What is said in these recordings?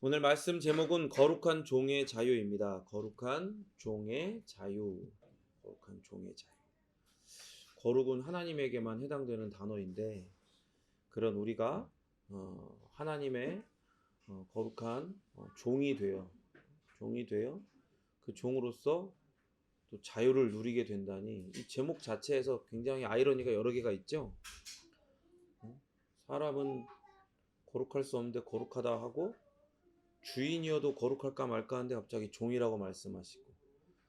오늘 말씀 제목은 거룩한 종의 자유입니다. 거룩한 종의 자유. 거룩한 종의 자유. 거룩은 하나님에게만 해당되는 단어인데 그런 우리가 하나님의 거룩한 종이 되어 그 종으로서 또 자유를 누리게 된다니 이 제목 자체에서 굉장히 아이러니가 여러 개가 있죠. 사람은 거룩할 수 없는데 거룩하다 하고 주인이어도 거룩할까 말까 하는데 갑자기 종이라고 말씀하시고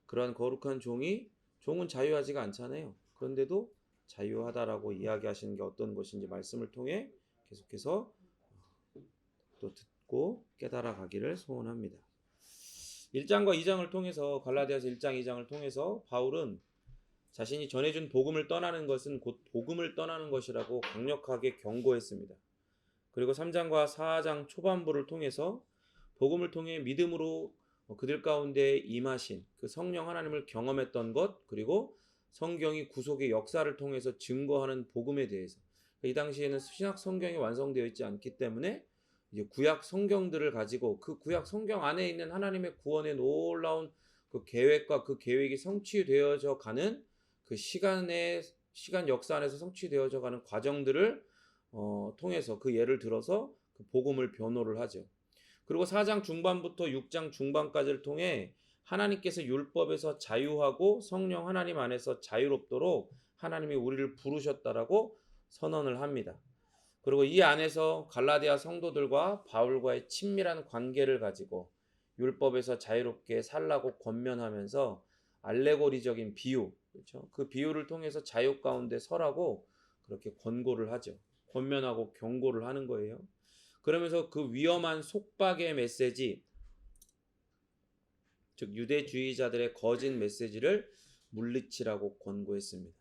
그러한 거룩한 종은 자유하지가 않잖아요. 그런데도 자유하다라고 이야기하시는 게 어떤 것인지 말씀을 통해 계속해서 또 듣고 깨달아 가기를 소원합니다. 1장과 2장을 통해서 갈라디아서 1장 2장을 통해서 바울은 자신이 전해준 복음을 떠나는 것은 곧 복음을 떠나는 것이라고 강력하게 경고했습니다. 그리고 3장과 4장 초반부를 통해서 복음을 통해 믿음으로 그들 가운데 임하신 그 성령 하나님을 경험했던 것, 그리고 성경이 구속의 역사를 통해서 증거하는 복음에 대해서, 이 당시에는 신약 성경이 완성되어 있지 않기 때문에 이제 구약 성경들을 가지고 그 구약 성경 안에 있는 하나님의 구원의 놀라운 그 계획과 그 계획이 성취되어져 가는 그 시간 역사 안에서 성취되어져 가는 과정들을 통해서 그 예를 들어서 그 복음을 변호를 하죠. 그리고 4장 중반부터 6장 중반까지를 통해 하나님께서 율법에서 자유하고 성령 하나님 안에서 자유롭도록 하나님이 우리를 부르셨다라고 선언을 합니다. 그리고 이 안에서 갈라디아 성도들과 바울과의 친밀한 관계를 가지고 율법에서 자유롭게 살라고 권면하면서 알레고리적인 비유, 그렇죠? 그 비유를 통해서 자유 가운데 서라고 그렇게 권고를 하죠. 권면하고 경고를 하는 거예요. 그러면서 그 위험한 속박의 메시지, 즉 유대주의자들의 거짓 메시지를 물리치라고 권고했습니다.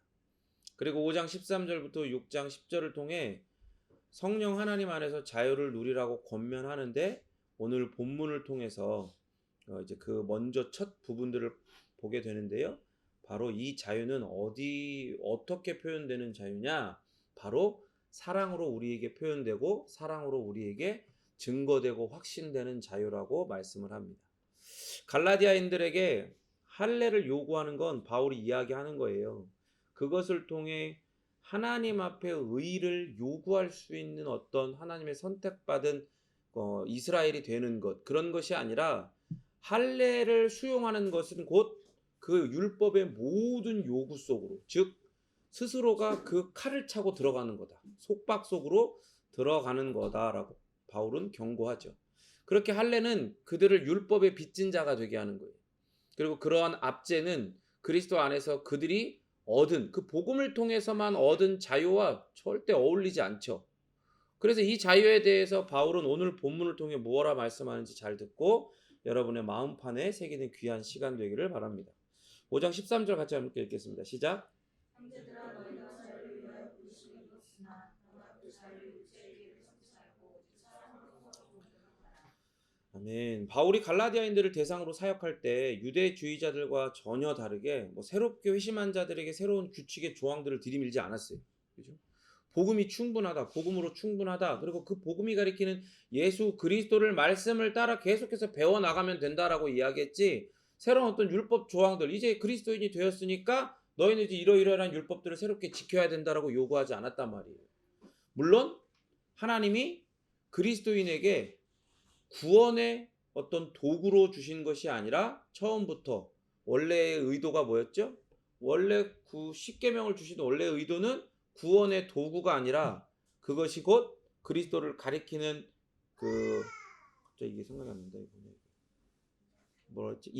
그리고 5장 13절부터 6장 10절을 통해 성령 하나님 안에서 자유를 누리라고 권면하는데 오늘 본문을 통해서 이제 그 먼저 첫 부분들을 보게 되는데요. 바로 이 자유는 어떻게 표현되는 자유냐? 바로 사랑으로 우리에게 표현되고 사랑으로 우리에게 증거되고 확신되는 자유라고 말씀을 합니다. 갈라디아인들에게 할례를 요구하는 건 바울이 이야기하는 거예요. 그것을 통해 하나님 앞에 의를 요구할 수 있는 어떤 하나님의 선택받은 이스라엘이 되는 것, 그런 것이 아니라 할례를 수용하는 것은 곧 그 율법의 모든 요구 속으로, 즉 스스로가 그 칼을 차고 들어가는 거다. 속박 속으로 들어가는 거다라고 바울은 경고하죠. 그렇게 할례는 그들을 율법의 빚진 자가 되게 하는 거예요. 그리고 그러한 압제는 그리스도 안에서 그들이 얻은 그 복음을 통해서만 얻은 자유와 절대 어울리지 않죠. 그래서 이 자유에 대해서 바울은 오늘 본문을 통해 무엇라 말씀하는지 잘 듣고 여러분의 마음판에 새기는 귀한 시간 되기를 바랍니다. 5장 13절 같이 함께 읽겠습니다. 시작. 형제들아 너희가 자유를 위하여 부르심이 있으나 너가 그 자유의 육체에게 성취하고 사랑으로 서로 공경하라. 아멘. 바울이 갈라디아인들을 대상으로 사역할 때 유대주의자들과 전혀 다르게 새롭게 회심한 자들에게 새로운 규칙의 조항들을 들이밀지 않았어요. 그죠? 복음이 충분하다. 복음으로 충분하다. 그리고 그 복음이 가리키는 예수 그리스도를 말씀을 따라 계속해서 배워나가면 된다라고 이야기했지, 새로운 어떤 율법 조항들, 이제 그리스도인이 되었으니까 너희는 이제 이러이러한 율법들을 새롭게 지켜야 된다라고 요구하지 않았단 말이에요. 물론 하나님이 그리스도인에게 구원의 어떤 도구로 주신 것이 아니라 처음부터 원래의 의도가 뭐였죠? 원래 그 십계명을 주신 원래의 의도는 구원의 도구가 아니라 그것이 곧 그리스도를 가리키는 갑자기 이게 생각이 안 난다. 뭐였지?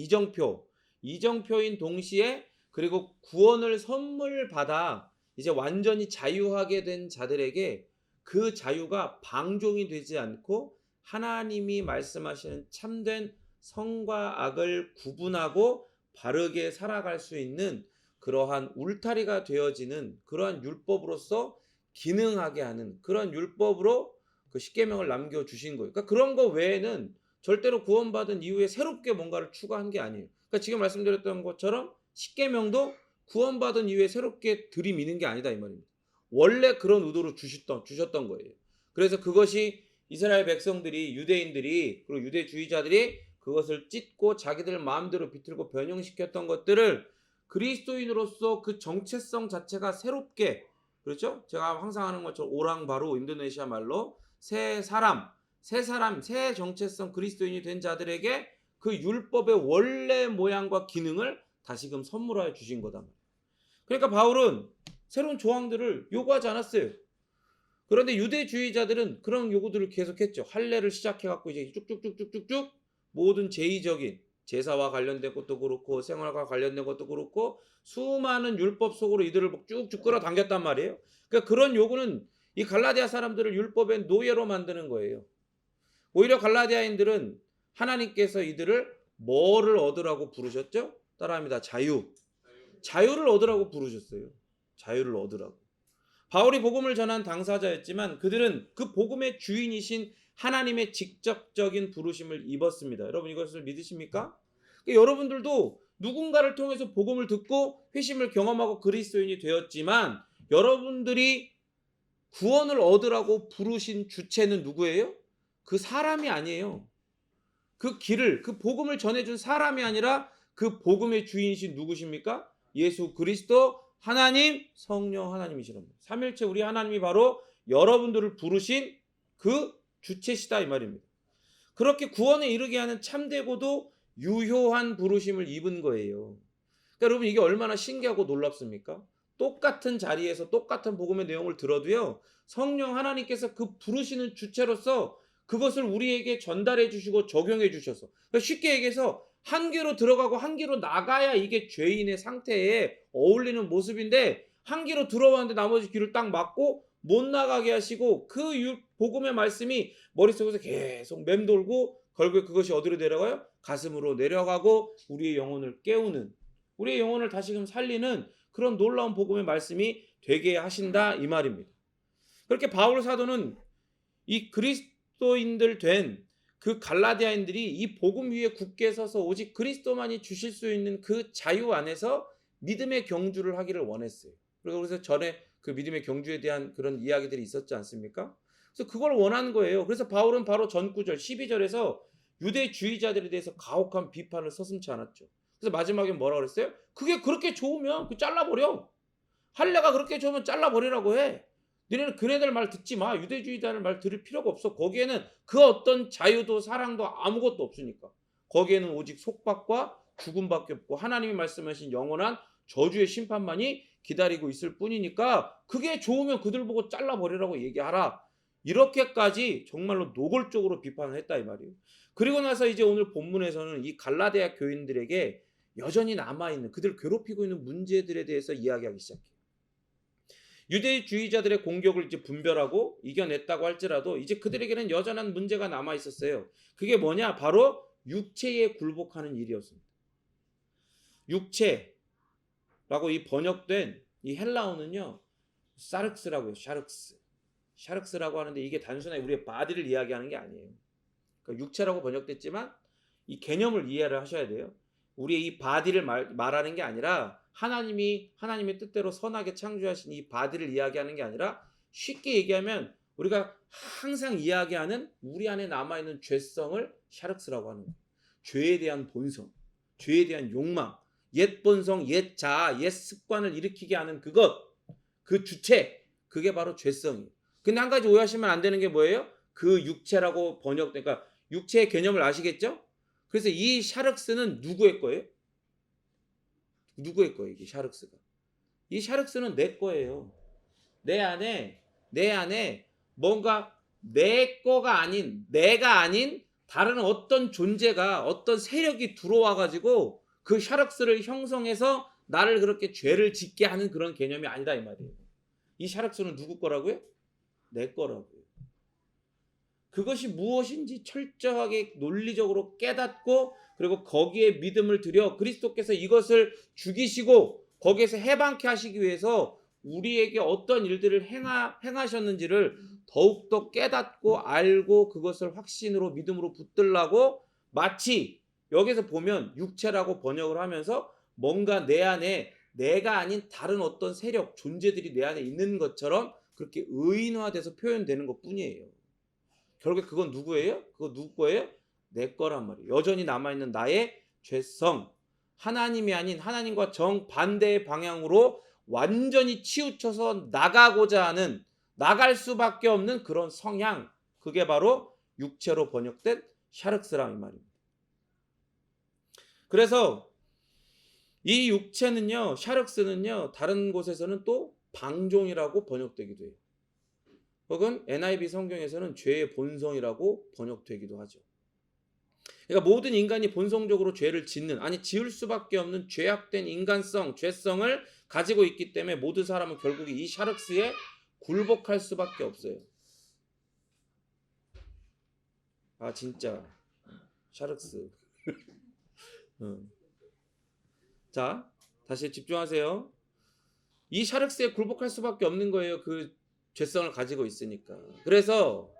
이정표인 동시에 그리고 구원을 선물 받아 이제 완전히 자유하게 된 자들에게 그 자유가 방종이 되지 않고 하나님이 말씀하시는 참된 선과 악을 구분하고 바르게 살아갈 수 있는 그러한 울타리가 되어지는 그러한 율법으로서 기능하게 하는 그런 율법으로 그 십계명을 남겨주신 거예요. 그러니까 그런 거 외에는 절대로 구원받은 이후에 새롭게 뭔가를 추가한 게 아니에요. 그러니까 지금 말씀드렸던 것처럼 십계명도 구원받은 이후에 새롭게 들이미는 게 아니다 이 말입니다. 원래 그런 의도로 주셨던 거예요. 그래서 그것이 이스라엘 백성들이, 유대인들이, 그리고 유대주의자들이 그것을 찢고 자기들 마음대로 비틀고 변형시켰던 것들을 그리스도인으로서 그 정체성 자체가 새롭게, 그렇죠? 제가 항상 하는 것처럼 오랑바로 인도네시아 말로 새 사람, 새 정체성 그리스도인이 된 자들에게 그 율법의 원래 모양과 기능을 다시금 선물하여 주신 거다. 그러니까 바울은 새로운 조항들을 요구하지 않았어요. 그런데 유대주의자들은 그런 요구들을 계속했죠. 할례를 시작해갖고 이제 쭉쭉쭉쭉쭉쭉 모든 제의적인 제사와 관련된 것도 그렇고 생활과 관련된 것도 그렇고 수많은 율법 속으로 이들을 쭉쭉 끌어당겼단 말이에요. 그러니까 그런 요구는 이 갈라디아 사람들을 율법의 노예로 만드는 거예요. 오히려 갈라디아인들은 하나님께서 이들을 뭐를 얻으라고 부르셨죠? 따라합니다. 자유를 얻으라고 부르셨어요. 자유를 얻으라고. 바울이 복음을 전한 당사자였지만 그들은 그 복음의 주인이신 하나님의 직접적인 부르심을 입었습니다. 여러분 이것을 믿으십니까? 그러니까 여러분들도 누군가를 통해서 복음을 듣고 회심을 경험하고 그리스도인이 되었지만 여러분들이 구원을 얻으라고 부르신 주체는 누구예요? 그 사람이 아니에요. 그 길을, 그 복음을 전해준 사람이 아니라 그 복음의 주인이신 누구십니까? 예수 그리스도 하나님, 성령 하나님이시랍니다. 삼일체 우리 하나님이 바로 여러분들을 부르신 그 주체시다 이 말입니다. 그렇게 구원에 이르게 하는 참되고도 유효한 부르심을 입은 거예요. 그러니까 여러분 이게 얼마나 신기하고 놀랍습니까? 똑같은 자리에서 똑같은 복음의 내용을 들어도요, 성령 하나님께서 그 부르시는 주체로서 그것을 우리에게 전달해 주시고 적용해 주셔서, 그러니까 쉽게 얘기해서 한 귀로 들어가고 한 귀로 나가야 이게 죄인의 상태에 어울리는 모습인데, 한 귀로 들어왔는데 나머지 귀를 딱 막고 못 나가게 하시고 그 복음의 말씀이 머릿속에서 계속 맴돌고 결국에 그것이 어디로 내려가요? 가슴으로 내려가고 우리의 영혼을 깨우는, 우리의 영혼을 다시금 살리는 그런 놀라운 복음의 말씀이 되게 하신다 이 말입니다. 그렇게 바울 사도는 이 그리스도인들 된 그 갈라디아인들이 이 복음 위에 굳게 서서 오직 그리스도만이 주실 수 있는 그 자유 안에서 믿음의 경주를 하기를 원했어요. 그래서 전에 그 믿음의 경주에 대한 그런 이야기들이 있었지 않습니까? 그래서 그걸 원한 거예요. 그래서 바울은 바로 전 9절 12절에서 유대주의자들에 대해서 가혹한 비판을 서슴지 않았죠. 그래서 마지막에 뭐라고 그랬어요? 그게 그렇게 좋으면 그 잘라버려. 할례가 그렇게 좋으면 잘라버리라고 해. 너네는 그네들 말 듣지 마. 유대주의자들 말 들을 필요가 없어. 거기에는 그 어떤 자유도 사랑도 아무것도 없으니까. 거기에는 오직 속박과 죽음밖에 없고 하나님이 말씀하신 영원한 저주의 심판만이 기다리고 있을 뿐이니까 그게 좋으면 그들 보고 잘라버리라고 얘기하라. 이렇게까지 정말로 노골적으로 비판을 했다 이 말이에요. 그리고 나서 이제 오늘 본문에서는 이 갈라디아 교인들에게 여전히 남아있는, 그들 괴롭히고 있는 문제들에 대해서 이야기하기 시작해요. 유대주의자들의 공격을 이제 분별하고 이겨냈다고 할지라도 이제 그들에게는 여전한 문제가 남아 있었어요. 그게 뭐냐? 바로 육체에 굴복하는 일이었습니다. 육체라고 이 번역된 이 헬라어는요, 사륵스라고 해요. 샤륵스라고 하는데 이게 단순하게 우리의 바디를 이야기하는 게 아니에요. 그러니까 육체라고 번역됐지만 이 개념을 이해를 하셔야 돼요. 우리의 이 바디를 말하는 게 아니라 하나님의 뜻대로 선하게 창조하신 이 바디를 이야기하는 게 아니라, 쉽게 얘기하면 우리가 항상 이야기하는 우리 안에 남아있는 죄성을 샤륵스라고 하는 거예요. 죄에 대한 본성, 죄에 대한 욕망, 옛 본성, 옛 자아, 옛 습관을 일으키게 하는 그것, 그 주체, 그게 바로 죄성이에요. 근데 한 가지 오해하시면 안 되는 게 뭐예요? 그 육체라고 번역되니까 육체의 개념을 아시겠죠? 그래서 이 샤륵스는 누구의 거예요? 누구의 거예요, 이게 샤륵스가? 이 샤륵스는 내 거예요. 내 안에 뭔가 내 거가 아닌, 내가 아닌 다른 어떤 존재가, 어떤 세력이 들어와 가지고 그 샤륵스를 형성해서 나를 그렇게 죄를 짓게 하는 그런 개념이 아니다 이 말이에요. 이 샤륵스는 누구 거라고요? 내 거라고요. 그것이 무엇인지 철저하게 논리적으로 깨닫고, 그리고 거기에 믿음을 들여 그리스도께서 이것을 죽이시고 거기에서 해방케 하시기 위해서 우리에게 어떤 일들을 행하셨는지를 더욱더 깨닫고 알고 그것을 확신으로 믿음으로 붙들라고, 마치 여기서 보면 육체라고 번역을 하면서 뭔가 내 안에 내가 아닌 다른 어떤 세력, 존재들이 내 안에 있는 것처럼 그렇게 의인화돼서 표현되는 것 뿐이에요. 결국에 그건 누구예요? 그거 누구 거예요? 내 거란 말이에요. 여전히 남아있는 나의 죄성. 하나님이 아닌 하나님과 정반대의 방향으로 완전히 치우쳐서 나가고자 하는, 나갈 수밖에 없는 그런 성향. 그게 바로 육체로 번역된 샤륵스라는 말입니다. 그래서 이 육체는요, 샤륵스는요, 다른 곳에서는 또 방종이라고 번역되기도 해요. 혹은 NIV 성경에서는 죄의 본성이라고 번역되기도 하죠. 그러니까 모든 인간이 본성적으로 죄를 짓는, 아니 지을 수밖에 없는 죄악된 인간성, 죄성을 가지고 있기 때문에 모든 사람은 결국 이 샤륵스에 굴복할 수밖에 없어요. 아 진짜 샤륵스. 자, 다시 집중하세요. 이 샤륵스에 굴복할 수밖에 없는 거예요. 그 죄성을 가지고 있으니까. 그래서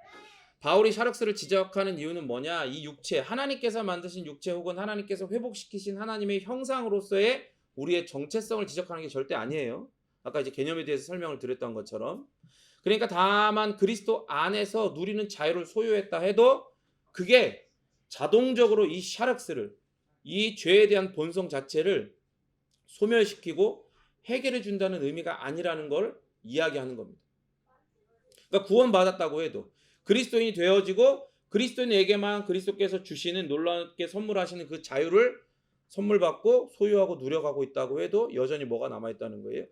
바울이 샤륵스를 지적하는 이유는 뭐냐? 이 육체, 하나님께서 만드신 육체 혹은 하나님께서 회복시키신 하나님의 형상으로서의 우리의 정체성을 지적하는 게 절대 아니에요. 아까 이제 개념에 대해서 설명을 드렸던 것처럼. 그러니까 다만 그리스도 안에서 누리는 자유를 소유했다 해도 그게 자동적으로 이 샤륵스를, 이 죄에 대한 본성 자체를 소멸시키고 해결해 준다는 의미가 아니라는 걸 이야기하는 겁니다. 그러니까 구원받았다고 해도 그리스도인이 되어지고 그리스도인에게만 그리스도께서 주시는 놀랍게 선물하시는 그 자유를 선물 받고 소유하고 누려가고 있다고 해도 여전히 뭐가 남아있다는 거예요?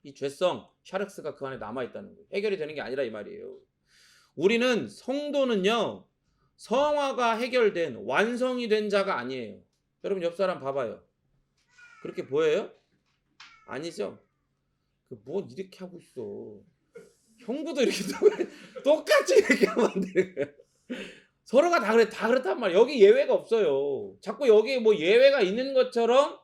이 죄성, 샤륵스가 그 안에 남아있다는 거예요. 해결이 되는 게 아니라 이 말이에요. 우리는 성도는요, 성화가 해결된 완성이 된 자가 아니에요. 여러분 옆 사람 봐봐요. 그렇게 보여요? 아니죠? 뭐 이렇게 하고 있어. 형부도 이렇게 똑같이 이렇게 하면 안 되는 거예요. 서로가 다 그래, 다 그렇단 말이에요. 여기 예외가 없어요. 자꾸 여기 뭐 예외가 있는 것처럼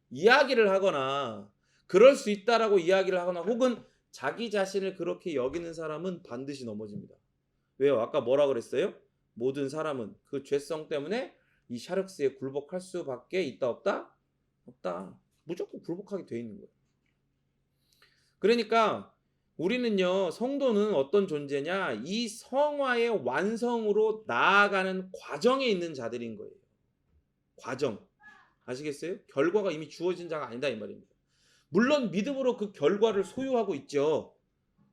이야기를 하거나 그럴 수 있다라고 이야기를 하거나 혹은 자기 자신을 그렇게 여기는 사람은 반드시 넘어집니다. 왜요? 아까 뭐라 그랬어요? 모든 사람은 그 죄성 때문에 이 샤륵스에 굴복할 수밖에 있다 없다? 없다. 무조건 굴복하게 돼 있는 거예요. 그러니까 우리는요, 성도는 어떤 존재냐? 이 성화의 완성으로 나아가는 과정에 있는 자들인 거예요. 과정. 아시겠어요? 결과가 이미 주어진 자가 아니다 이 말입니다. 물론 믿음으로 그 결과를 소유하고 있죠.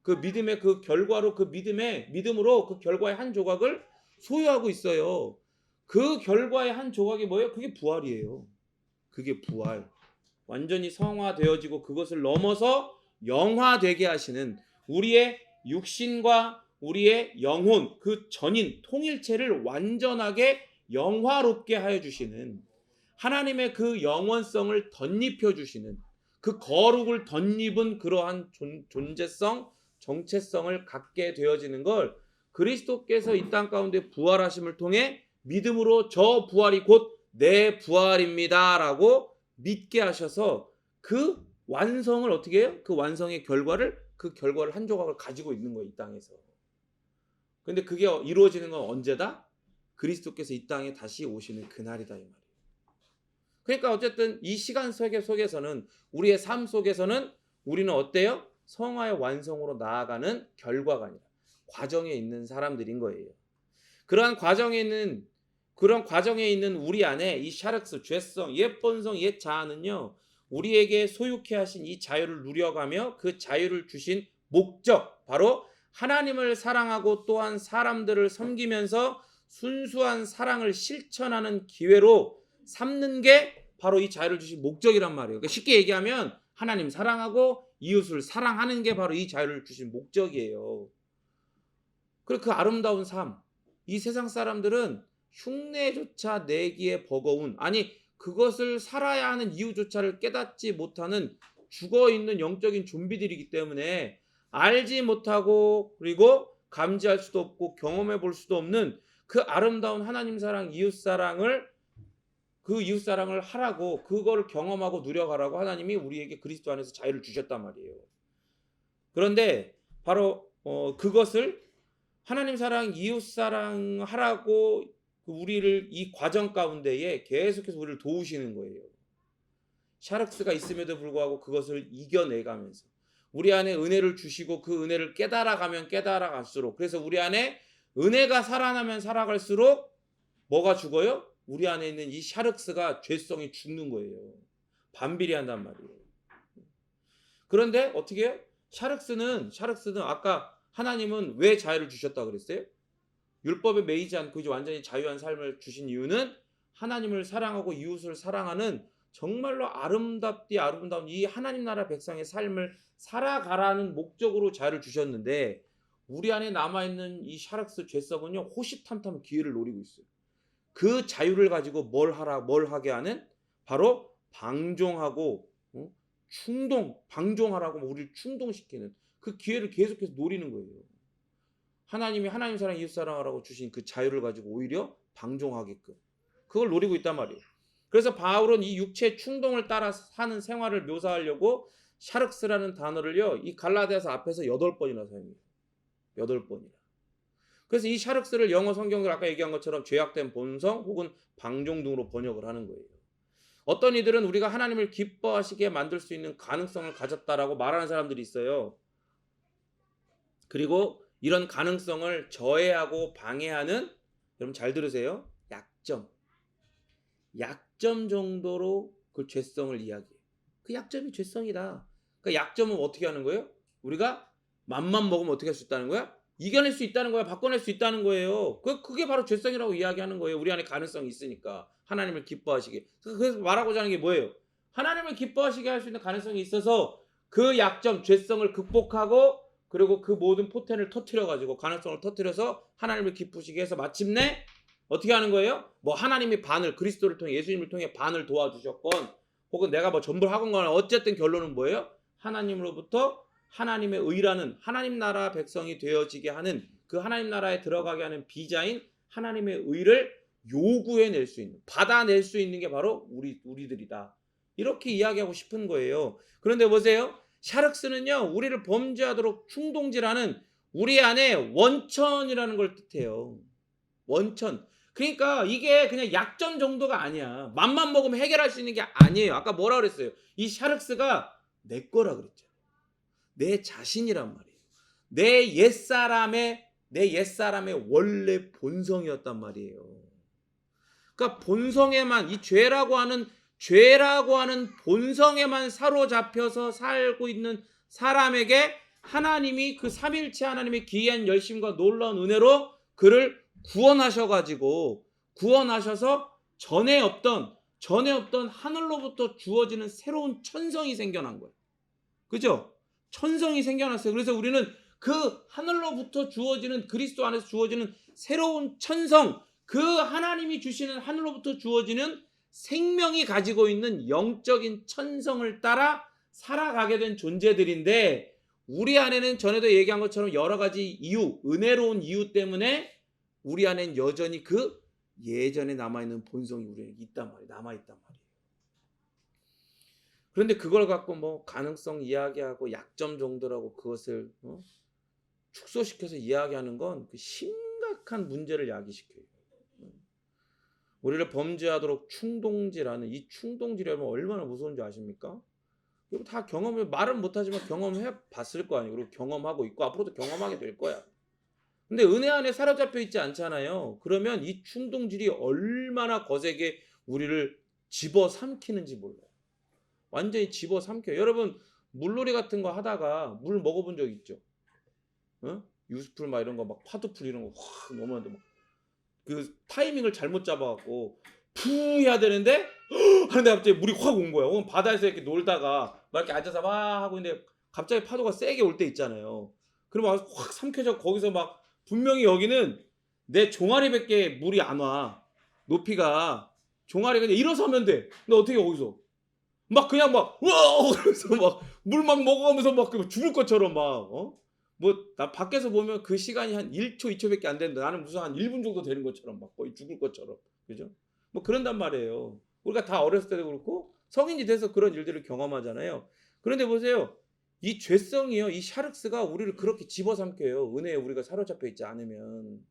그 믿음의 그 결과로 믿음으로 그 결과의 한 조각을 소유하고 있어요. 그 결과의 한 조각이 뭐예요? 그게 부활이에요. 그게 부활. 완전히 성화되어지고 그것을 넘어서 영화되게 하시는 우리의 육신과 우리의 영혼, 그 전인 통일체를 완전하게 영화롭게 하여 주시는 하나님의 그 영원성을 덧입혀 주시는 그 거룩을 덧입은 그러한 존재성, 정체성을 갖게 되어지는 걸 그리스도께서 이 땅 가운데 부활하심을 통해 믿음으로 저 부활이 곧 내 부활입니다 라고 믿게 하셔서 그 완성을 어떻게 해요? 그 완성의 결과를, 그 결과를 한 조각을 가지고 있는 거예요, 이 땅에서. 근데 그게 이루어지는 건 언제다? 그리스도께서 이 땅에 다시 오시는 그날이다 이 말이에요. 그러니까 어쨌든 이 시간 속에서는 우리의 삶 속에서는 우리는 어때요? 성화의 완성으로 나아가는 결과가 아니라 과정에 있는 사람들인 거예요. 그런 과정에 있는 우리 안에 이 샤륵스, 죄성, 옛 본성, 옛 자아는요, 우리에게 소유케 하신 이 자유를 누려가며 그 자유를 주신 목적, 바로 하나님을 사랑하고 또한 사람들을 섬기면서 순수한 사랑을 실천하는 기회로 삼는 게 바로 이 자유를 주신 목적이란 말이에요. 그러니까 쉽게 얘기하면 하나님 사랑하고 이웃을 사랑하는 게 바로 이 자유를 주신 목적이에요. 그리고 그 아름다운 삶, 이 세상 사람들은 흉내조차 내기에 버거운, 아니 그것을 살아야 하는 이유조차를 깨닫지 못하는 죽어있는 영적인 좀비들이기 때문에 알지 못하고 그리고 감지할 수도 없고 경험해 볼 수도 없는 그 아름다운 하나님 사랑, 이웃 사랑을 하라고, 그걸 경험하고 누려가라고 하나님이 우리에게 그리스도 안에서 자유를 주셨단 말이에요. 그런데 바로 그것을 하나님 사랑, 이웃 사랑 하라고 우리를 이 과정 가운데에 계속해서 우리를 도우시는 거예요. 샤륵스가 있음에도 불구하고 그것을 이겨내가면서 우리 안에 은혜를 주시고 그 은혜를 깨달아가면 깨달아갈수록, 그래서 우리 안에 은혜가 살아나면 살아갈수록 뭐가 죽어요? 우리 안에 있는 이 샤륵스가 죄성이 죽는 거예요. 반비례한단 말이에요. 그런데 어떻게 해요? 샤륵스는 아까 하나님은 왜 자유를 주셨다 그랬어요? 율법에 매이지 않고 이제 완전히 자유한 삶을 주신 이유는 하나님을 사랑하고 이웃을 사랑하는 정말로 아름다운 이 하나님 나라 백성의 삶을 살아가라는 목적으로 자유를 주셨는데, 우리 안에 남아있는 이 샤륵스 죄성은요, 호시탐탐 기회를 노리고 있어요. 그 자유를 가지고 뭘 하게 하는, 바로 방종하고 방종하라고 우리를 충동시키는 그 기회를 계속해서 노리는 거예요. 하나님이 하나님 사랑 이웃 사랑하라고 주신 그 자유를 가지고 오히려 방종하게끔 그걸 노리고 있단 말이에요. 그래서 바울은 이 육체의 충동을 따라 사는 생활을 묘사하려고 샤륵스라는 단어를요, 이 갈라디아서 앞에서 8번이나 사용해요. 8번이나. 그래서 이 샤륵스를 영어 성경을 아까 얘기한 것처럼 죄악된 본성 혹은 방종 등으로 번역을 하는 거예요. 어떤 이들은 우리가 하나님을 기뻐하시게 만들 수 있는 가능성을 가졌다라고 말하는 사람들이 있어요. 그리고 이런 가능성을 저해하고 방해하는, 여러분 잘 들으세요, 약점 정도로 그 죄성을 이야기해요. 그 약점이 죄성이다. 그 약점은 어떻게 하는 거예요? 우리가 맘만 먹으면 어떻게 할 수 있다는 거야? 이겨낼 수 있다는 거야. 바꿔낼 수 있다는 거예요. 그게 바로 죄성이라고 이야기하는 거예요. 우리 안에 가능성이 있으니까. 하나님을 기뻐하시게. 그래서 말하고자 하는 게 뭐예요? 하나님을 기뻐하시게 할 수 있는 가능성이 있어서 그 약점, 죄성을 극복하고, 그리고 그 모든 포텐을 터트려가지고, 가능성을 터트려서 하나님을 기쁘시게 해서 마침내 어떻게 하는 거예요? 뭐 하나님이 그리스도를 통해, 예수님을 통해 반을 도와주셨건, 혹은 내가 뭐 전부를 하건 간에 어쨌든 결론은 뭐예요? 하나님으로부터 하나님의 의라는, 하나님 나라 백성이 되어지게 하는, 그 하나님 나라에 들어가게 하는 비자인 하나님의 의를 요구해낼 수 있는, 받아낼 수 있는 게 바로 우리들이다. 이렇게 이야기하고 싶은 거예요. 그런데 보세요. 샤륵스는요, 우리를 범죄하도록 충동질하는 우리 안에 원천이라는 걸 뜻해요. 원천. 그러니까 이게 그냥 약점 정도가 아니야. 맘만 먹으면 해결할 수 있는 게 아니에요. 아까 뭐라 그랬어요? 이 샤륵스가 내 거라 그랬잖아요. 내 자신이란 말이에요. 내 옛사람의 원래 본성이었단 말이에요. 그러니까 본성에만, 이 죄라고 하는 본성에만 사로잡혀서 살고 있는 사람에게 하나님이 그 삼일체 하나님의 기이한 열심과 놀라운 은혜로 그를 구원하셔서 전에 없던 하늘로부터 주어지는 새로운 천성이 생겨난 거예요. 그죠? 천성이 생겨났어요. 그래서 우리는 그 하늘로부터 주어지는, 그리스도 안에서 주어지는 새로운 천성, 그 하나님이 주시는 하늘로부터 주어지는 생명이 가지고 있는 영적인 천성을 따라 살아가게 된 존재들인데, 우리 안에는 전에도 얘기한 것처럼 여러 가지 이유, 은혜로운 이유 때문에 우리 안엔 여전히 그 예전에 남아있는 본성이 우리에게 남아있단 말이에요. 그런데 그걸 갖고 뭐 가능성 이야기하고 약점 정도라고 그것을 축소시켜서 이야기하는 건 그 심각한 문제를 야기시켜요. 우리를 범죄하도록 충동질하는 이 충동질이 여러분 얼마나 무서운지 아십니까? 이거 다 말은 못하지만 경험해 봤을 거 아니에요. 그리고 경험하고 있고 앞으로도 경험하게 될 거야. 근데 은혜 안에 사로잡혀 있지 않잖아요. 그러면 이 충동질이 얼마나 거세게 우리를 집어삼키는지 몰라요. 완전히 집어삼켜요. 여러분 물놀이 같은 거 하다가 물 먹어본 적 있죠? 유스풀 막 이런 거, 막 파도풀 이런 거 확 넘어는데 막 그 타이밍을 잘못 잡아갖고 푸 해야 되는데 하는데 갑자기 물이 확 온 거야. 오늘 바다에서 이렇게 놀다가 막 이렇게 앉아서 막 하고 있는데 갑자기 파도가 세게 올 때 있잖아요. 그러면 확 삼켜져. 거기서 막 분명히 여기는 내 종아리밖에 물이 안 와. 높이가 종아리 그냥 일어서면 돼. 근데 어떻게 거기서 막 그냥 막 우와 그래서 막 물 막 먹어가면서 막 죽을 것처럼 막 뭐 나 밖에서 보면 그 시간이 한 1초 2초밖에 안 되는데 나는 무슨 한 1분 정도 되는 것처럼 막 거의 죽을 것처럼, 그죠? 뭐 그런단 말이에요. 우리가 다 어렸을 때도 그렇고 성인이 돼서 그런 일들을 경험하잖아요. 그런데 보세요. 이 죄성이요, 이 샤륵스가 우리를 그렇게 집어삼켜요. 은혜에 우리가 사로잡혀 있지 않으면.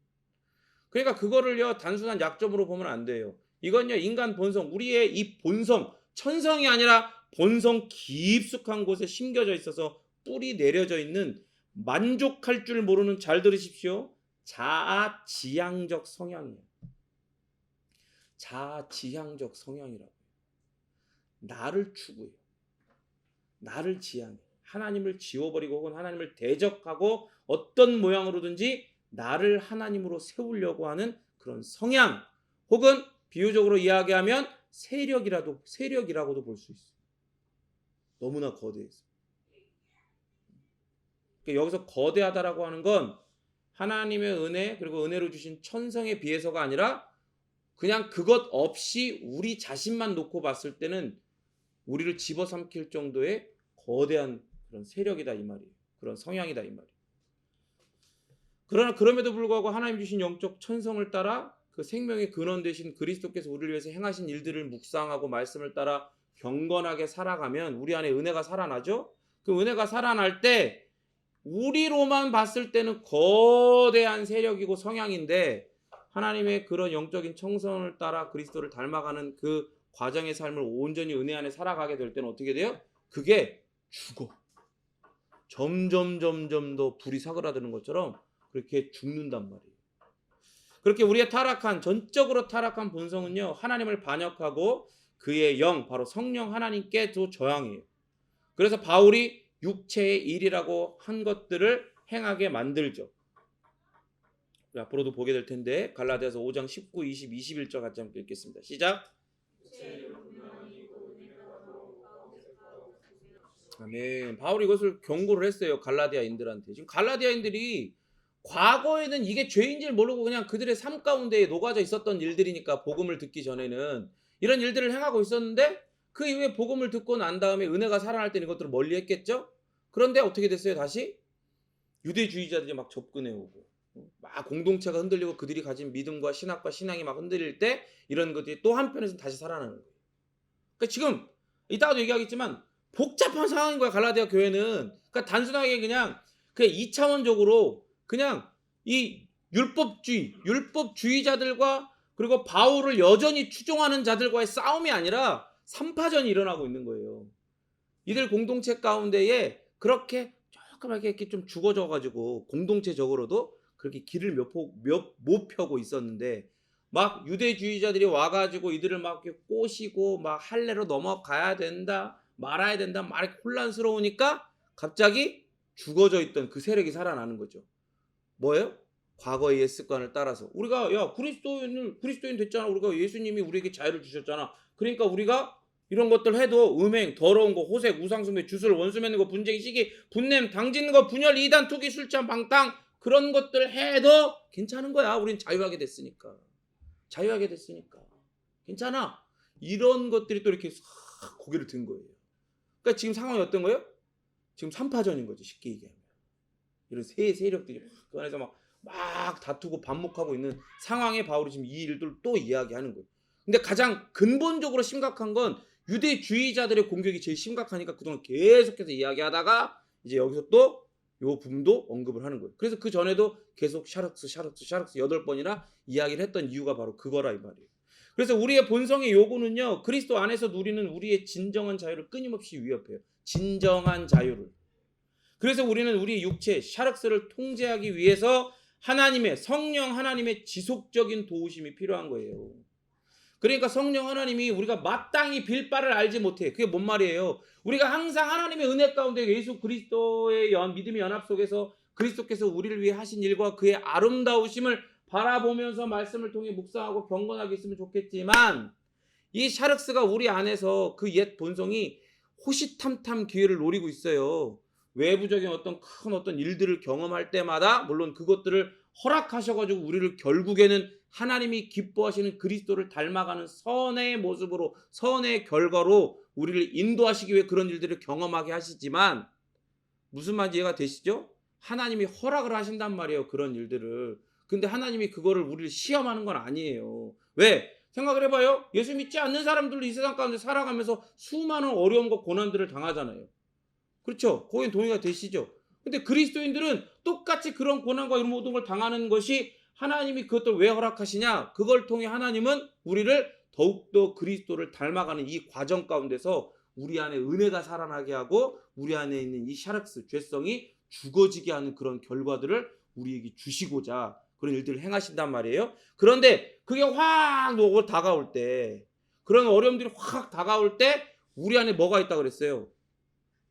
그러니까 그거를요 단순한 약점으로 보면 안 돼요. 이건요 인간 본성, 우리의 이 본성, 천성이 아니라 본성 깊숙한 곳에 심겨져 있어서 뿌리 내려져 있는, 만족할 줄 모르는, 잘 들으십시오, 자아지향적 성향이에요. 자아지향적 성향이라고. 나를 추구해요. 나를 지향해. 하나님을 지워버리고 혹은 하나님을 대적하고 어떤 모양으로든지 나를 하나님으로 세우려고 하는 그런 성향, 혹은 비유적으로 이야기하면 세력이라고도 볼 수 있어요. 너무나 거대해서. 그러니까 여기서 거대하다라고 하는 건 하나님의 은혜 그리고 은혜로 주신 천성에 비해서가 아니라 그냥 그것 없이 우리 자신만 놓고 봤을 때는 우리를 집어삼킬 정도의 거대한 그런 세력이다 이 말이에요. 그런 성향이다 이 말이에요. 그러나 그럼에도 불구하고 하나님 주신 영적 천성을 따라 그 생명의 근원 되신 그리스도께서 우리를 위해서 행하신 일들을 묵상하고 말씀을 따라 경건하게 살아가면 우리 안에 은혜가 살아나죠. 그 은혜가 살아날 때 우리로만 봤을 때는 거대한 세력이고 성향인데 하나님의 그런 영적인 청성을 따라 그리스도를 닮아가는 그 과정의 삶을 온전히 은혜 안에 살아가게 될 때는 어떻게 돼요? 그게 죽어. 점점 더 불이 사그라드는 것처럼 그렇게 죽는단 말이에요. 그렇게 우리의 전적으로 타락한 본성은요, 하나님을 반역하고 그의 영, 바로 성령 하나님께 또 저항해요. 그래서 바울이 육체의 일이라고 한 것들을 행하게 만들죠. 앞으로도 보게 될 텐데 갈라디아서 5장 19, 20, 21절 같이 함께 읽겠습니다. 시작. 아멘. 바울이 이것을 경고를 했어요. 갈라디아인들한테. 지금 갈라디아인들이 과거에는 이게 죄인지를 모르고 그냥 그들의 삶 가운데 녹아져 있었던 일들이니까 복음을 듣기 전에는 이런 일들을 행하고 있었는데 그 이후에 복음을 듣고 난 다음에 은혜가 살아날 때는 이것들을 멀리 했겠죠. 그런데 어떻게 됐어요? 다시 유대주의자들이 막 접근해 오고 막 공동체가 흔들리고 그들이 가진 믿음과 신학과 신앙이 막 흔들릴 때 이런 것들이 또 한편에서는 다시 살아나는 거예요. 그러니까 지금 이따가도 얘기하겠지만 복잡한 상황인 거야. 갈라디아 교회는. 그러니까 단순하게 그냥 2차원적으로 그냥 이 율법주의자들과 그리고 바울을 여전히 추종하는 자들과의 싸움이 아니라 3파전이 일어나고 있는 거예요. 이들 공동체 가운데에 그렇게 조그맣게 이렇게 좀 죽어져 가지고 공동체적으로도 그렇게 길을 못 펴고 있었는데 막 유대주의자들이 와가지고 이들을 막 이렇게 꼬시고 막 할례로 넘어가야 된다 말아야 된다 말이 혼란스러우니까 갑자기 죽어져 있던 그 세력이 살아나는 거죠. 뭐예요? 과거의 옛 습관을 따라서 우리가 그리스도인 됐잖아. 우리가 예수님이 우리에게 자유를 주셨잖아. 그러니까 우리가 이런 것들 해도 음행, 더러운 거, 호색, 우상숭배, 주술, 원수 맺는 거, 분쟁, 시기, 분냄, 당짓는 거, 분열, 이단, 투기, 술 취한, 방탕 그런 것들 해도 괜찮은 거야. 우린 자유하게 됐으니까. 괜찮아. 이런 것들이 또 이렇게 싹 고개를 든 거예요. 그러니까 지금 상황이 어떤 거예요? 지금 3파전인 거지. 쉽게 얘기하면. 이런 세 세력들이 그 안에서 막 다투고 반목하고 있는 상황에 바울이 지금 이 일들을 또 이야기하는 거예요. 근데 가장 근본적으로 심각한 건 유대주의자들의 공격이 제일 심각하니까 그동안 계속해서 이야기하다가 이제 여기서 또 요 부분도 언급을 하는 거예요. 그래서 그 전에도 계속 샤륵스 8번이나 이야기를 했던 이유가 바로 그거라 이 말이에요. 그래서 우리의 본성의 요구는요, 그리스도 안에서 누리는 우리의 진정한 자유를 끊임없이 위협해요. 진정한 자유를. 그래서 우리는 우리 육체 샤륵스를 통제하기 위해서 성령 하나님의 지속적인 도우심이 필요한 거예요. 그러니까 성령 하나님이 우리가 마땅히 빌 바를 알지 못해. 그게 뭔 말이에요? 우리가 항상 하나님의 은혜 가운데 예수 그리스도의 믿음의 연합 속에서 그리스도께서 우리를 위해 하신 일과 그의 아름다우심을 바라보면서 말씀을 통해 묵상하고 경건하게 있으면 좋겠지만 이 샤륵스가 우리 안에서 그 옛 본성이 호시탐탐 기회를 노리고 있어요. 외부적인 어떤 일들을 경험할 때마다 물론 그것들을 허락하셔가지고 우리를 결국에는 하나님이 기뻐하시는 그리스도를 닮아가는 선의 모습으로 선의 결과로 우리를 인도하시기 위해 그런 일들을 경험하게 하시지만 무슨 말인지 이해가 되시죠? 하나님이 허락을 하신단 말이에요. 그런 일들을. 근데 하나님이 그거를 우리를 시험하는 건 아니에요. 왜? 생각을 해봐요. 예수 믿지 않는 사람들도 이 세상 가운데 살아가면서 수많은 어려움과 고난들을 당하잖아요. 그렇죠? 거긴 동의가 되시죠? 근데 그리스도인들은 똑같이 그런 고난과 이런 모든 걸 당하는 것이 하나님이 그것들 왜 허락하시냐? 그걸 통해 하나님은 우리를 더욱더 그리스도를 닮아가는 이 과정 가운데서 우리 안에 은혜가 살아나게 하고 우리 안에 있는 이 샤륵스, 죄성이 죽어지게 하는 그런 결과들을 우리에게 주시고자 그런 일들을 행하신단 말이에요. 그런데 그게 확 다가올 때, 그런 어려움들이 확 다가올 때 우리 안에 뭐가 있다 그랬어요?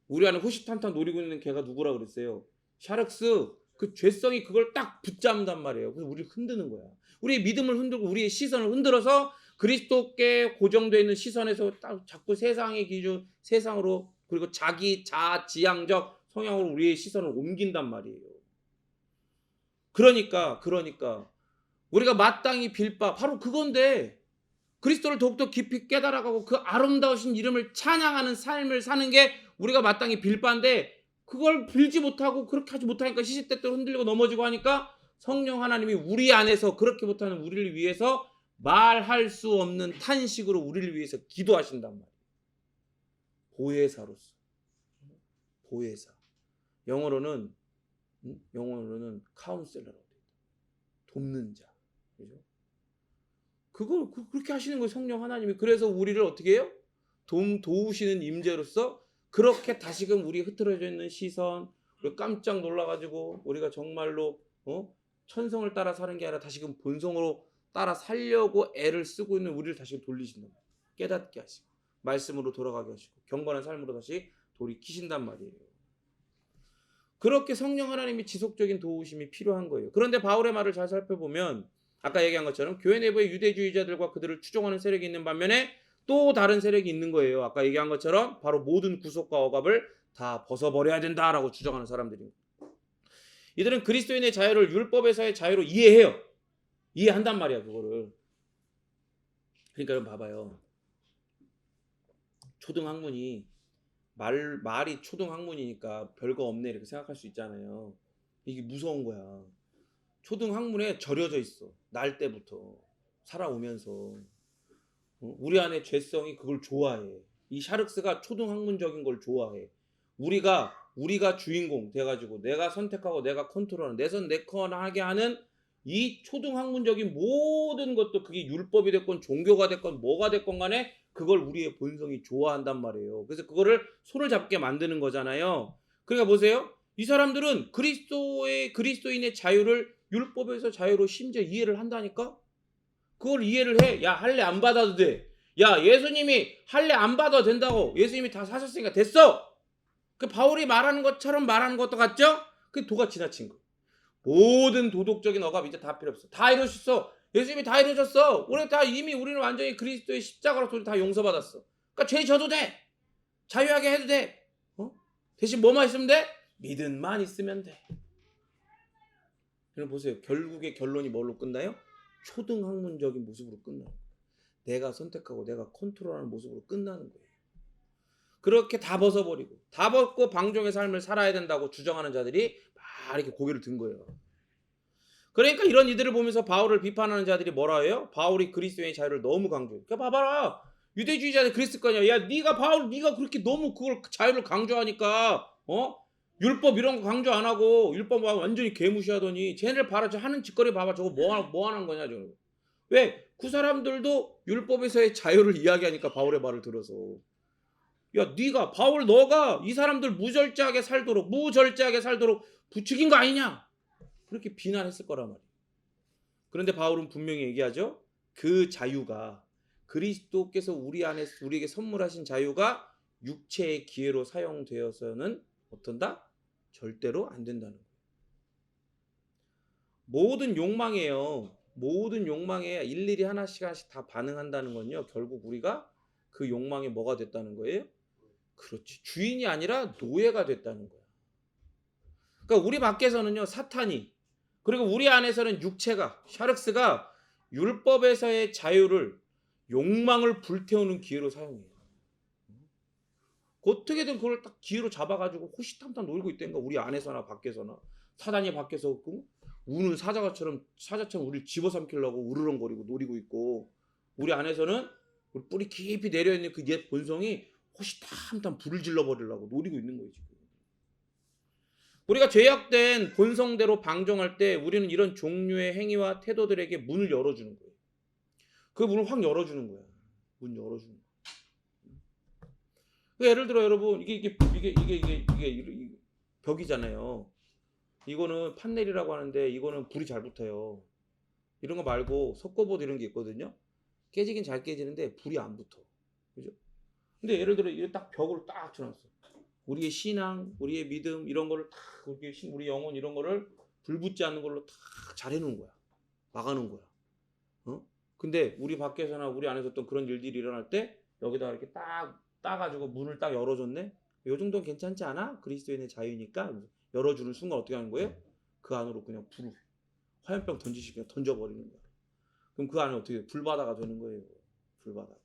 우리 안에 호시탐탐 노리고 있는 걔가 누구라 그랬어요? 샤륵스. 그 죄성이 그걸 딱 붙잡는단 말이에요. 그래서 우리를 흔드는 거야. 우리의 믿음을 흔들고 우리의 시선을 흔들어서 그리스도께 고정되어 있는 시선에서 딱 자꾸 세상의 기준, 세상으로, 그리고 자기 자지향적 성향으로 우리의 시선을 옮긴단 말이에요. 그러니까 우리가 마땅히 빌 바 바로 그건데, 그리스도를 더욱더 깊이 깨달아가고 그 아름다우신 이름을 찬양하는 삶을 사는 게 우리가 마땅히 빌 바인데, 그걸 빌지 못하고 그렇게 하지 못하니까 시시때때로 흔들리고 넘어지고 하니까 성령 하나님이 우리 안에서 그렇게 못하는 우리를 위해서 말할 수 없는 탄식으로 우리를 위해서 기도하신단 말이에요. 보혜사로서. 보혜사. 영어로는 카운셀러라고 돼요. 돕는 자. 그죠? 그걸 그렇게 하시는 거예요, 성령 하나님이. 그래서 우리를 어떻게 해요? 도우시는 임재로서 그렇게 다시금 우리 흐트러져 있는 시선, 우리 깜짝 놀라가지고 우리가 정말로 천성을 따라 사는 게 아니라 다시금 본성으로 따라 살려고 애를 쓰고 있는 우리를 다시 돌리신단 말이에요. 깨닫게 하시고 말씀으로 돌아가게 하시고 경건한 삶으로 다시 돌이키신단 말이에요. 그렇게 성령 하나님이 지속적인 도우심이 필요한 거예요. 그런데 바울의 말을 잘 살펴보면 아까 얘기한 것처럼 교회 내부에 유대주의자들과 그들을 추종하는 세력이 있는 반면에 또 다른 세력이 있는 거예요. 아까 얘기한 것처럼 바로 모든 구속과 억압을 다 벗어버려야 된다라고 주장하는 사람들입니다. 이들은 그리스도인의 자유를 율법에서의 자유로 이해해요. 이해한단 말이야, 그거를. 그러니까 여러분 봐봐요. 초등학문이 말이 초등학문이니까 별거 없네 이렇게 생각할 수 있잖아요. 이게 무서운 거야. 초등학문에 절여져 있어. 날 때부터 살아오면서. 우리 안에 죄성이 그걸 좋아해. 이 샤륵스가 초등학문적인 걸 좋아해. 우리가 주인공 돼가지고 내가 선택하고 내가 컨트롤하는, 내 손 내 건 하게 하는 이 초등학문적인 모든 것도, 그게 율법이 됐건 종교가 됐건 뭐가 됐건 간에 그걸 우리의 본성이 좋아한단 말이에요. 그래서 그거를 손을 잡게 만드는 거잖아요. 그러니까 보세요. 이 사람들은 그리스도인의 자유를 율법에서 자유로 심지어 이해를 한다니까? 그걸 이해를 해. 야, 할례 안 받아도 돼. 야, 예수님이 할례 안 받아도 된다고. 예수님이 다 사셨으니까 됐어. 그 바울이 말하는 것처럼 말하는 것도 같죠? 그 도가 지나친 거. 모든 도덕적인 억압 이제 다 필요 없어. 다 이루셨어. 예수님이 다 이루셨어. 우리는 완전히 그리스도의 십자가로 다 용서받았어. 그러니까 죄 져도 돼. 자유하게 해도 돼. 대신 뭐만 있으면 돼? 믿음만 있으면 돼. 여러분 보세요. 결국에 결론이 뭘로 끝나요? 초등학문적인 모습으로 끝나요. 내가 선택하고 내가 컨트롤하는 모습으로 끝나는 거예요. 그렇게 다 벗어버리고 다 벗고 방종의 삶을 살아야 된다고 주장하는 자들이 막 이렇게 고개를 든 거예요. 그러니까 이런 이들을 보면서 바울을 비판하는 자들이 뭐라 해요? 바울이 그리스도의 자유를 너무 강조해. 그러니까 봐봐라. 유대주의자들 그랬을 거 아니야. 야, 네가 그렇게 너무 그걸 자유를 강조하니까 율법 이런 거 강조 안 하고 율법 완전히 개무시하더니 쟤네를 봐라. 저 하는 짓거리 봐봐. 저거 뭐 하는 거냐 저거. 왜? 그 사람들도 율법에서의 자유를 이야기하니까 바울의 말을 들어서, 야, 너가 이 사람들 무절제하게 살도록 부추긴 거 아니냐? 그렇게 비난했을 거란 말이에요. 그런데 바울은 분명히 얘기하죠. 그 자유가, 그리스도께서 우리에게 선물하신 자유가 육체의 기회로 사용되어서는 어떤다? 절대로 안 된다는 거예요. 모든 욕망에 일일이 하나씩 다 반응한다는 건요, 결국 우리가 그 욕망에 뭐가 됐다는 거예요? 그렇지. 주인이 아니라 노예가 됐다는 거야. 그러니까 우리 밖에서는요, 사탄이, 그리고 우리 안에서는 육체가, 샤륵스가 율법에서의 자유를 욕망을 불태우는 기회로 사용해요. 어떻게든 그걸 딱 기회로 잡아가지고 호시탐탐 놀고 있다니까. 우리 안에서나 밖에서나. 사단이 밖에서 우는 사자처럼 우리를 집어삼키려고 우르렁거리고 노리고 있고, 우리 안에서는 우리 뿌리 깊이 내려있는 그 옛 본성이 호시탐탐 불을 질러버리려고 노리고 있는 거예요. 지금 우리가 죄악된 본성대로 방종할 때 우리는 이런 종류의 행위와 태도들에게 문을 열어주는 거예요. 그 문을 확 열어주는 거야. 문 열어주는 거야. 예를 들어 여러분, 이게 벽이잖아요. 이거는 판넬이라고 하는데 이거는 불이 잘 붙어요. 이런 거 말고 석고보드 이런 게 있거든요. 깨지긴 잘 깨지는데 불이 안 붙어. 그죠? 근데 예를 들어 이게 딱 벽으로 딱 쳐놨어. 우리의 신앙, 우리의 믿음 이런 거를 딱 우리 영혼 이런 거를 불 붙지 않는 걸로 다 잘 해놓은 거야. 막아놓은 거야. 어? 근데 우리 밖에서나 우리 안에서 어떤 그런 일들이 일어날 때 여기다 이렇게 딱 따가지고 문을 딱 열어줬네. 요 정도는 괜찮지 않아? 그리스도인의 자유니까 열어주는 순간 어떻게 하는 거예요? 그 안으로 그냥 불을 화염병 던지시 그냥 던져버리는 거야. 그럼 그 안에 어떻게 돼? 불바다가 되는 거예요. 불바다가.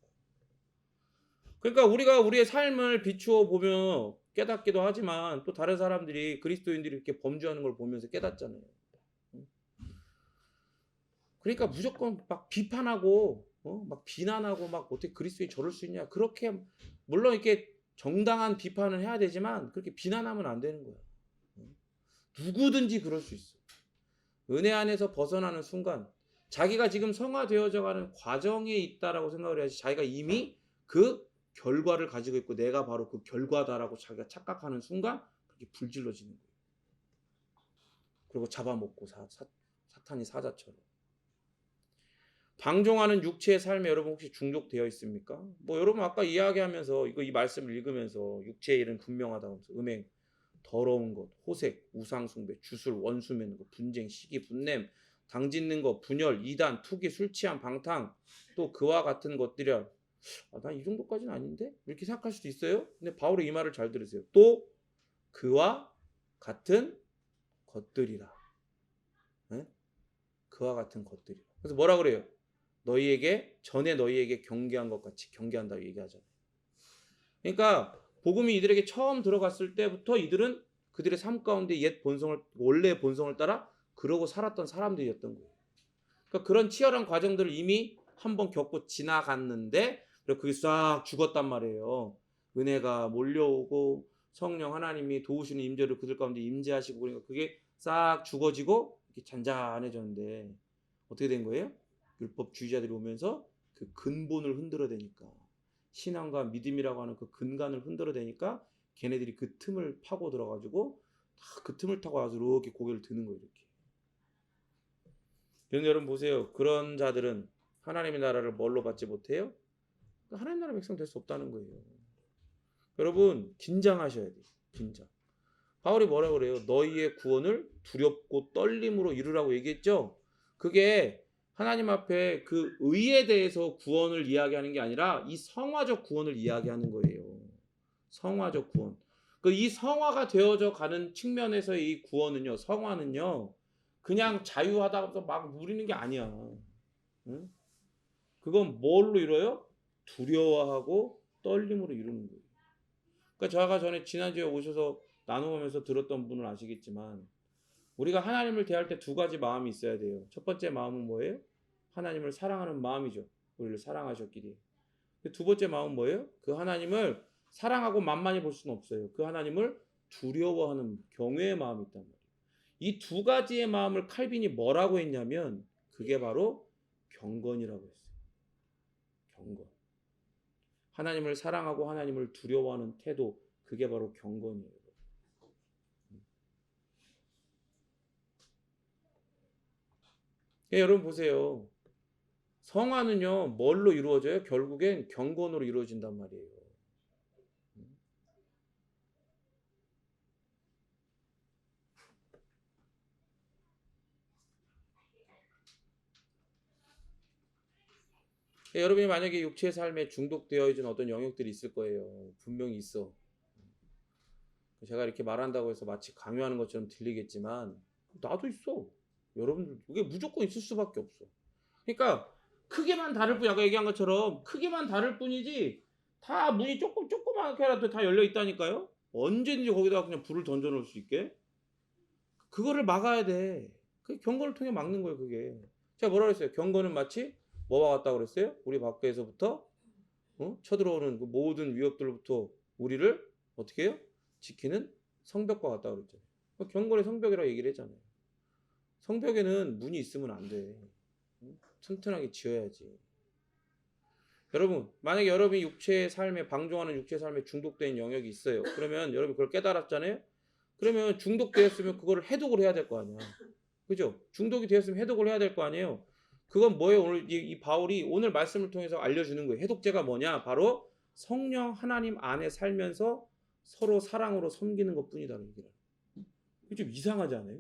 그러니까 우리가 우리의 삶을 비추어 보며 깨닫기도 하지만 또 다른 사람들이 그리스도인들이 이렇게 범죄하는 걸 보면서 깨닫잖아요. 그러니까 무조건 막 비판하고 막 비난하고 막 어떻게 그리스도인이 저럴 수 있냐. 그렇게 물론 이렇게 정당한 비판을 해야 되지만 그렇게 비난하면 안 되는 거야. 누구든지 그럴 수 있어. 은혜 안에서 벗어나는 순간 자기가 지금 성화되어져 가는 과정에 있다라고 생각을 해야지 자기가 이미 그 결과를 가지고 있고 내가 바로 그 결과다라고 자기가 착각하는 순간 그렇게 불질러지는 거예요. 그리고 잡아먹고 사탄이 사자처럼. 방종하는 육체의 삶에 여러분 혹시 중독되어 있습니까? 뭐 여러분 아까 이야기하면서 이 말씀을 읽으면서 육체의 일은 분명하다고 하면서 음행, 더러운 것, 호색, 우상숭배, 주술, 원수 맺는 것, 분쟁, 시기, 분냄, 당짓는 것, 분열, 이단, 투기, 술 취한, 방탕 또 그와 같은 것들이야. 난 이 정도까지는 아닌데? 이렇게 생각할 수도 있어요. 근데 바울의 이 말을 잘 들으세요. 또 그와 같은 것들이라. 네? 그와 같은 것들이라. 그래서 뭐라 그래요? 전에 너희에게 경계한 것 같이 경계한다고 얘기하잖아요. 그러니까 복음이 이들에게 처음 들어갔을 때부터 이들은 그들의 삶 가운데 원래의 본성을 따라 그러고 살았던 사람들이었던 거예요. 그러니까 그런 치열한 과정들을 이미 한번 겪고 지나갔는데 그게 싹 죽었단 말이에요. 은혜가 몰려오고 성령 하나님이 도우시는 임재를 그들 가운데 임재하시고 그러니까 그게 싹 죽어지고 이렇게 잔잔해졌는데 어떻게 된 거예요? 율법주의자들이 오면서 그 근본을 흔들어대니까 신앙과 믿음이라고 하는 그 근간을 흔들어대니까 걔네들이 그 틈을 파고 들어가지고 그 틈을 타고 와서 이렇게 고개를 드는 거예요. 이렇게. 그런데 여러분 보세요. 그런 자들은 하나님의 나라를 뭘로 받지 못해요? 하나님 나라 백성 될 수 없다는 거예요. 여러분 긴장하셔야 돼요. 긴장. 바울이 뭐라고 그래요? 너희의 구원을 두렵고 떨림으로 이루라고 얘기했죠? 그게 하나님 앞에 그 의에 대해서 구원을 이야기하는 게 아니라 이 성화적 구원을 이야기하는 거예요. 성화적 구원. 이 성화가 되어져 가는 측면에서의 이 구원은요, 성화는요, 그냥 자유하다고 막 누리는 게 아니야. 응? 그건 뭘로 이뤄요? 두려워하고 떨림으로 이루는 거예요. 그러니까 제가 전에 지난주에 오셔서 나누면서 들었던 분은 아시겠지만 우리가 하나님을 대할 때 두 가지 마음이 있어야 돼요. 첫 번째 마음은 뭐예요? 하나님을 사랑하는 마음이죠. 우리를 사랑하셨기에. 두 번째 마음은 뭐예요? 그 하나님을 사랑하고 만만히 볼 수는 없어요. 그 하나님을 두려워하는 경외의 마음이 있단 말이에요. 이 두 가지의 마음을 칼빈이 뭐라고 했냐면 그게 바로 경건이라고 했어요. 경건. 하나님을 사랑하고 하나님을 두려워하는 태도, 그게 바로 경건이에요. 여러분 보세요. 성화는요, 뭘로 이루어져요? 결국엔 경건으로 이루어진단 말이에요. 여러분이 만약에 육체의 삶에 중독되어 있는 어떤 영역들이 있을 거예요. 분명히 있어. 제가 이렇게 말한다고 해서 마치 강요하는 것처럼 들리겠지만 나도 있어. 여러분들 그게 무조건 있을 수밖에 없어. 그러니까 크게만 다를 뿐 아까 얘기한 것처럼 크게만 다를 뿐이지 다 문이 조그맣게라도 다 열려 있다니까요. 언제든지 거기다가 그냥 불을 던져 놓을 수 있게. 그거를 막아야 돼. 그 경건을 통해 막는 거예요, 그게. 제가 뭐라 그랬어요? 경건은 마치 뭐와 같다고 그랬어요? 우리 밖에서부터 쳐들어오는 그 모든 위협들로부터 우리를 어떻게 해요? 지키는 성벽과 같다고 그랬죠. 경건의 성벽이라고 얘기를 했잖아요. 성벽에는 문이 있으면 안 돼. 튼튼하게 지어야지. 여러분, 만약에 여러분이 방종하는 육체의 삶에 중독된 영역이 있어요. 그러면 여러분 그걸 깨달았잖아요. 그러면 중독되었으면 그거를 해독을 해야 될 거 아니야. 그죠? 중독이 되었으면 해독을 해야 될 거 아니에요. 그건 뭐예요? 오늘 이 바울이 오늘 말씀을 통해서 알려주는 거예요. 해독제가 뭐냐? 바로 성령 하나님 안에 살면서 서로 사랑으로 섬기는 것뿐이다는 얘기를. 이게 좀 이상하지 않아요?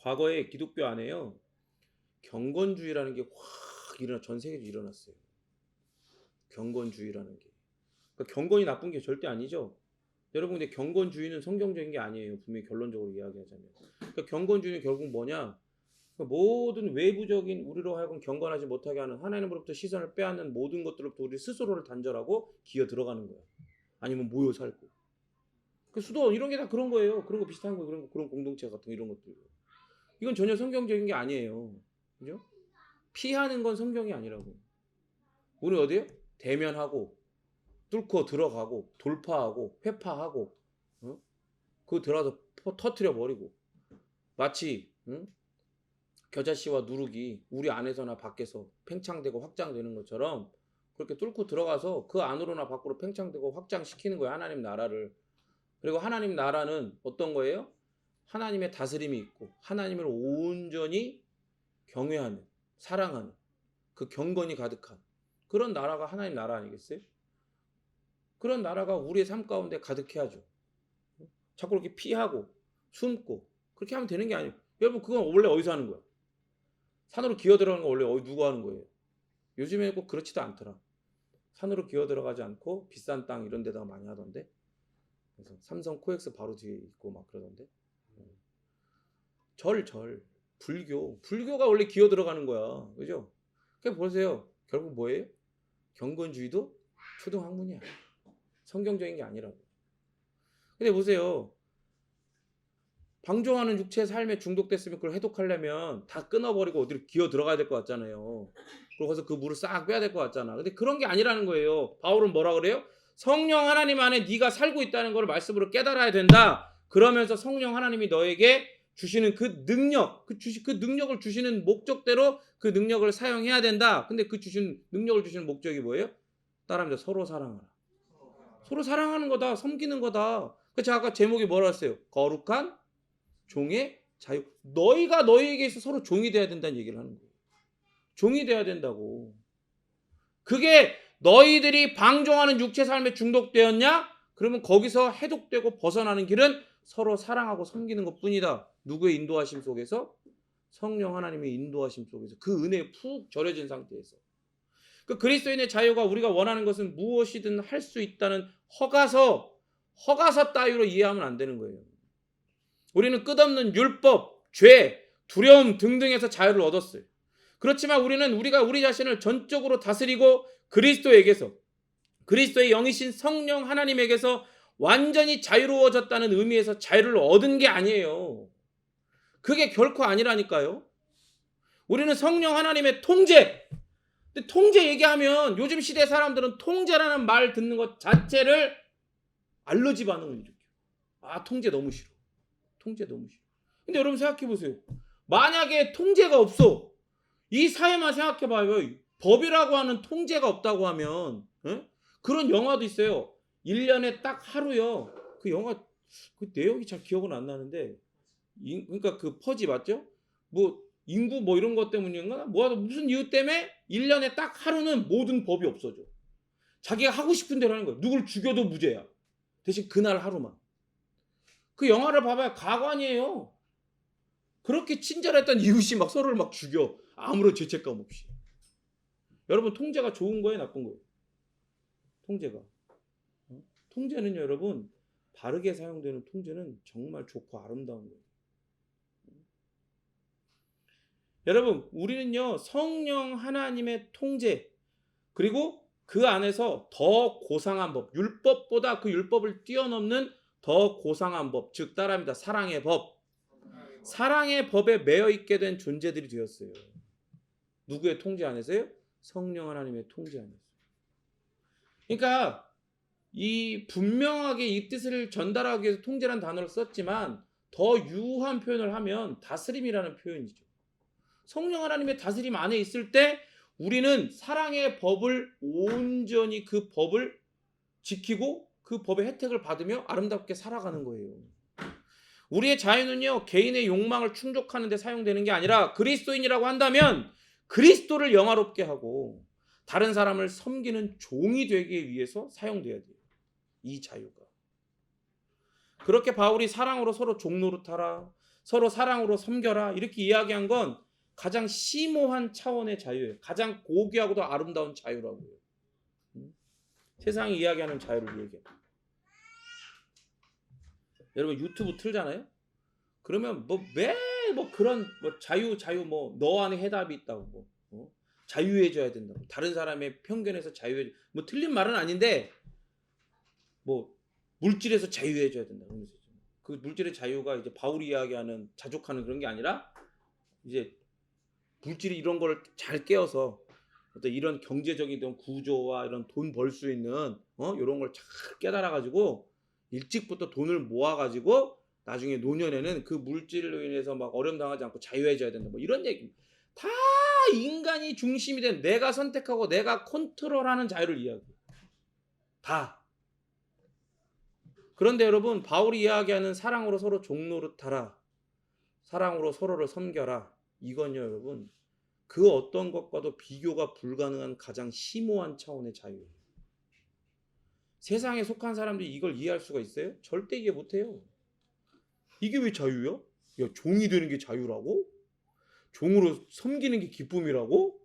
과거에 기독교 안에요. 경건주의라는 게 확 전 세계적으로 일어났어요. 경건주의라는 게. 그러니까 경건이 나쁜 게 절대 아니죠. 여러분 근데 경건주의는 성경적인 게 아니에요. 분명히 결론적으로 이야기하자면. 그러니까 경건주의는 결국 뭐냐? 그러니까 모든 외부적인 우리로 하여금 경건하지 못하게 하는 하나님으로부터 시선을 빼앗는 모든 것들로부터 우리 스스로를 단절하고 기어 들어가는 거야. 아니면 모여 살고. 그 수도 이런 게 다 그런 거예요. 그런 거 비슷한 거예요. 그런 공동체 같은 이런 것들. 이건 전혀 성경적인 게 아니에요. 그죠? 피하는 건 성경이 아니라고. 우리 어디요? 대면하고 뚫고 들어가고 돌파하고 회파하고 그거 들어가서 터트려 버리고 마치 겨자씨와 누룩이 우리 안에서나 밖에서 팽창되고 확장되는 것처럼 그렇게 뚫고 들어가서 그 안으로나 밖으로 팽창되고 확장시키는 거예요. 하나님 나라를. 그리고 하나님 나라는 어떤 거예요? 하나님의 다스림이 있고 하나님을 온전히 경외하는 사랑하는 그 경건이 가득한 그런 나라가 하나님 나라 아니겠어요? 그런 나라가 우리의 삶 가운데 가득해야죠. 자꾸 이렇게 피하고 숨고 그렇게 하면 되는 게 아니에요. 여러분 그건 원래 어디서 하는 거야? 산으로 기어 들어가는 거 원래 누가 하는 거예요? 요즘에는 꼭 그렇지도 않더라. 산으로 기어 들어가지 않고 비싼 땅 이런 데다가 많이 하던데. 그래서 삼성 코엑스 바로 뒤에 있고 막 그러던데. 불교가 원래 기어 들어가는 거야. 그죠? 그러니까 보세요. 결국 뭐예요? 경건주의도 초등학문이야. 성경적인 게 아니라고. 근데 보세요. 방종하는 육체의 삶에 중독됐으면 그걸 해독하려면 다 끊어버리고 어디로 기어 들어가야 될 것 같잖아요. 그리고 가서 그 물을 싹 빼야 될 것 같잖아. 근데 그런 게 아니라는 거예요. 바울은 뭐라 그래요? 성령 하나님 안에 네가 살고 있다는 걸 말씀으로 깨달아야 된다. 그러면서 성령 하나님이 너에게 주시는 그 능력, 그 능력을 주시는 목적대로 그 능력을 사용해야 된다. 근데 그 능력을 주시는 목적이 뭐예요? 따라합니다. 서로 사랑하라. 서로 사랑하는 거다. 섬기는 거다. 제가 아까 제목이 뭐라 했어요? 거룩한 종의 자유. 너희가 너희에게서 서로 종이 돼야 된다는 얘기를 하는 거예요. 종이 돼야 된다고. 그게 너희들이 방종하는 육체 삶에 중독되었냐? 그러면 거기서 해독되고 벗어나는 길은 서로 사랑하고 섬기는 것뿐이다. 누구의 인도하심 속에서? 성령 하나님의 인도하심 속에서 그 은혜에 푹 절여진 상태에서. 그 그리스도인의 자유가 우리가 원하는 것은 무엇이든 할 수 있다는 허가서 따위로 이해하면 안 되는 거예요. 우리는 끝없는 율법, 죄, 두려움 등등에서 자유를 얻었어요. 그렇지만 우리가 우리 자신을 전적으로 다스리고 그리스도에게서 그리스도의 영이신 성령 하나님에게서 완전히 자유로워졌다는 의미에서 자유를 얻은 게 아니에요. 그게 결코 아니라니까요. 우리는 성령 하나님의 통제. 근데 통제 얘기하면 요즘 시대 사람들은 통제라는 말 듣는 것 자체를 알러지 반응을 일으켜. 아, 통제 너무 싫어. 통제 너무 싫어. 근데 여러분 생각해 보세요. 만약에 통제가 없어. 이 사회만 생각해 봐요. 법이라고 하는 통제가 없다고 하면 그런 영화도 있어요. 1년에 딱 하루요. 그 영화 그 내용이 잘 기억은 안 나는데 그러니까 그 퍼지 맞죠? 뭐 인구 뭐 이런 것 때문인가? 무슨 이유 때문에 1년에 딱 하루는 모든 법이 없어져. 자기가 하고 싶은 대로 하는 거야. 누굴 죽여도 무죄야. 대신 그날 하루만. 그 영화를 봐봐야 가관이에요. 그렇게 친절했던 이웃이 막 서로를 막 죽여. 아무런 죄책감 없이. 여러분 통제가 좋은 거예요, 나쁜 거예요? 통제가. 통제는요, 여러분 바르게 사용되는 통제는 정말 좋고 아름다운 거예요. 여러분 우리는요 성령 하나님의 통제 그리고 그 안에서 더 고상한 법, 율법보다 그 율법을 뛰어넘는 더 고상한 법, 즉 따라합니다. 사랑의 법. 사랑의 법에 매여 있게 된 존재들이 되었어요. 누구의 통제 안에서요? 성령 하나님의 통제 안에서. 그러니까 이 분명하게 이 뜻을 전달하기 위해서 통제라는 단어를 썼지만 더 유한 표현을 하면 다스림이라는 표현이죠. 성령 하나님의 다스림 안에 있을 때 우리는 사랑의 법을 온전히 그 법을 지키고 그 법의 혜택을 받으며 아름답게 살아가는 거예요. 우리의 자유는요, 개인의 욕망을 충족하는 데 사용되는 게 아니라 그리스도인이라고 한다면 그리스도를 영화롭게 하고 다른 사람을 섬기는 종이 되기 위해서 사용돼야 돼요. 이 자유가. 그렇게 바울이 사랑으로 서로 종노릇하라, 서로 사랑으로 섬겨라 이렇게 이야기한 건 가장 심오한 차원의 자유예요. 가장 고귀하고도 아름다운 자유라고요. 세상이 이야기하는 자유를 얘기해요. 여러분 유튜브 틀잖아요. 그러면 매일 그런 자유 뭐 너 안에 해답이 있다고 자유해져야 된다고 다른 사람의 편견에서 자유해 틀린 말은 아닌데 물질에서 자유해져야 된다. 그 물질의 자유가 이제 바울이 이야기하는 자족하는 그런 게 아니라 이제 물질이 이런 걸 잘 깨어서 어떤 이런 경제적인 구조와 이런 돈 벌 수 있는 이런 걸 잘 깨달아 가지고 일찍부터 돈을 모아 가지고 나중에 노년에는 그 물질로 인해서 막 어려움 당하지 않고 자유해져야 된다. 이런 얘기. 다 인간이 중심이 된 내가 선택하고 내가 컨트롤하는 자유를 이야기해요. 다. 그런데 여러분 바울이 이야기하는 사랑으로 서로 종노릇하라. 사랑으로 서로를 섬겨라. 이건요 여러분 그 어떤 것과도 비교가 불가능한 가장 심오한 차원의 자유예요. 세상에 속한 사람들이 이걸 이해할 수가 있어요? 절대 이해 못해요. 이게 왜 자유야? 야, 종이 되는 게 자유라고? 종으로 섬기는 게 기쁨이라고?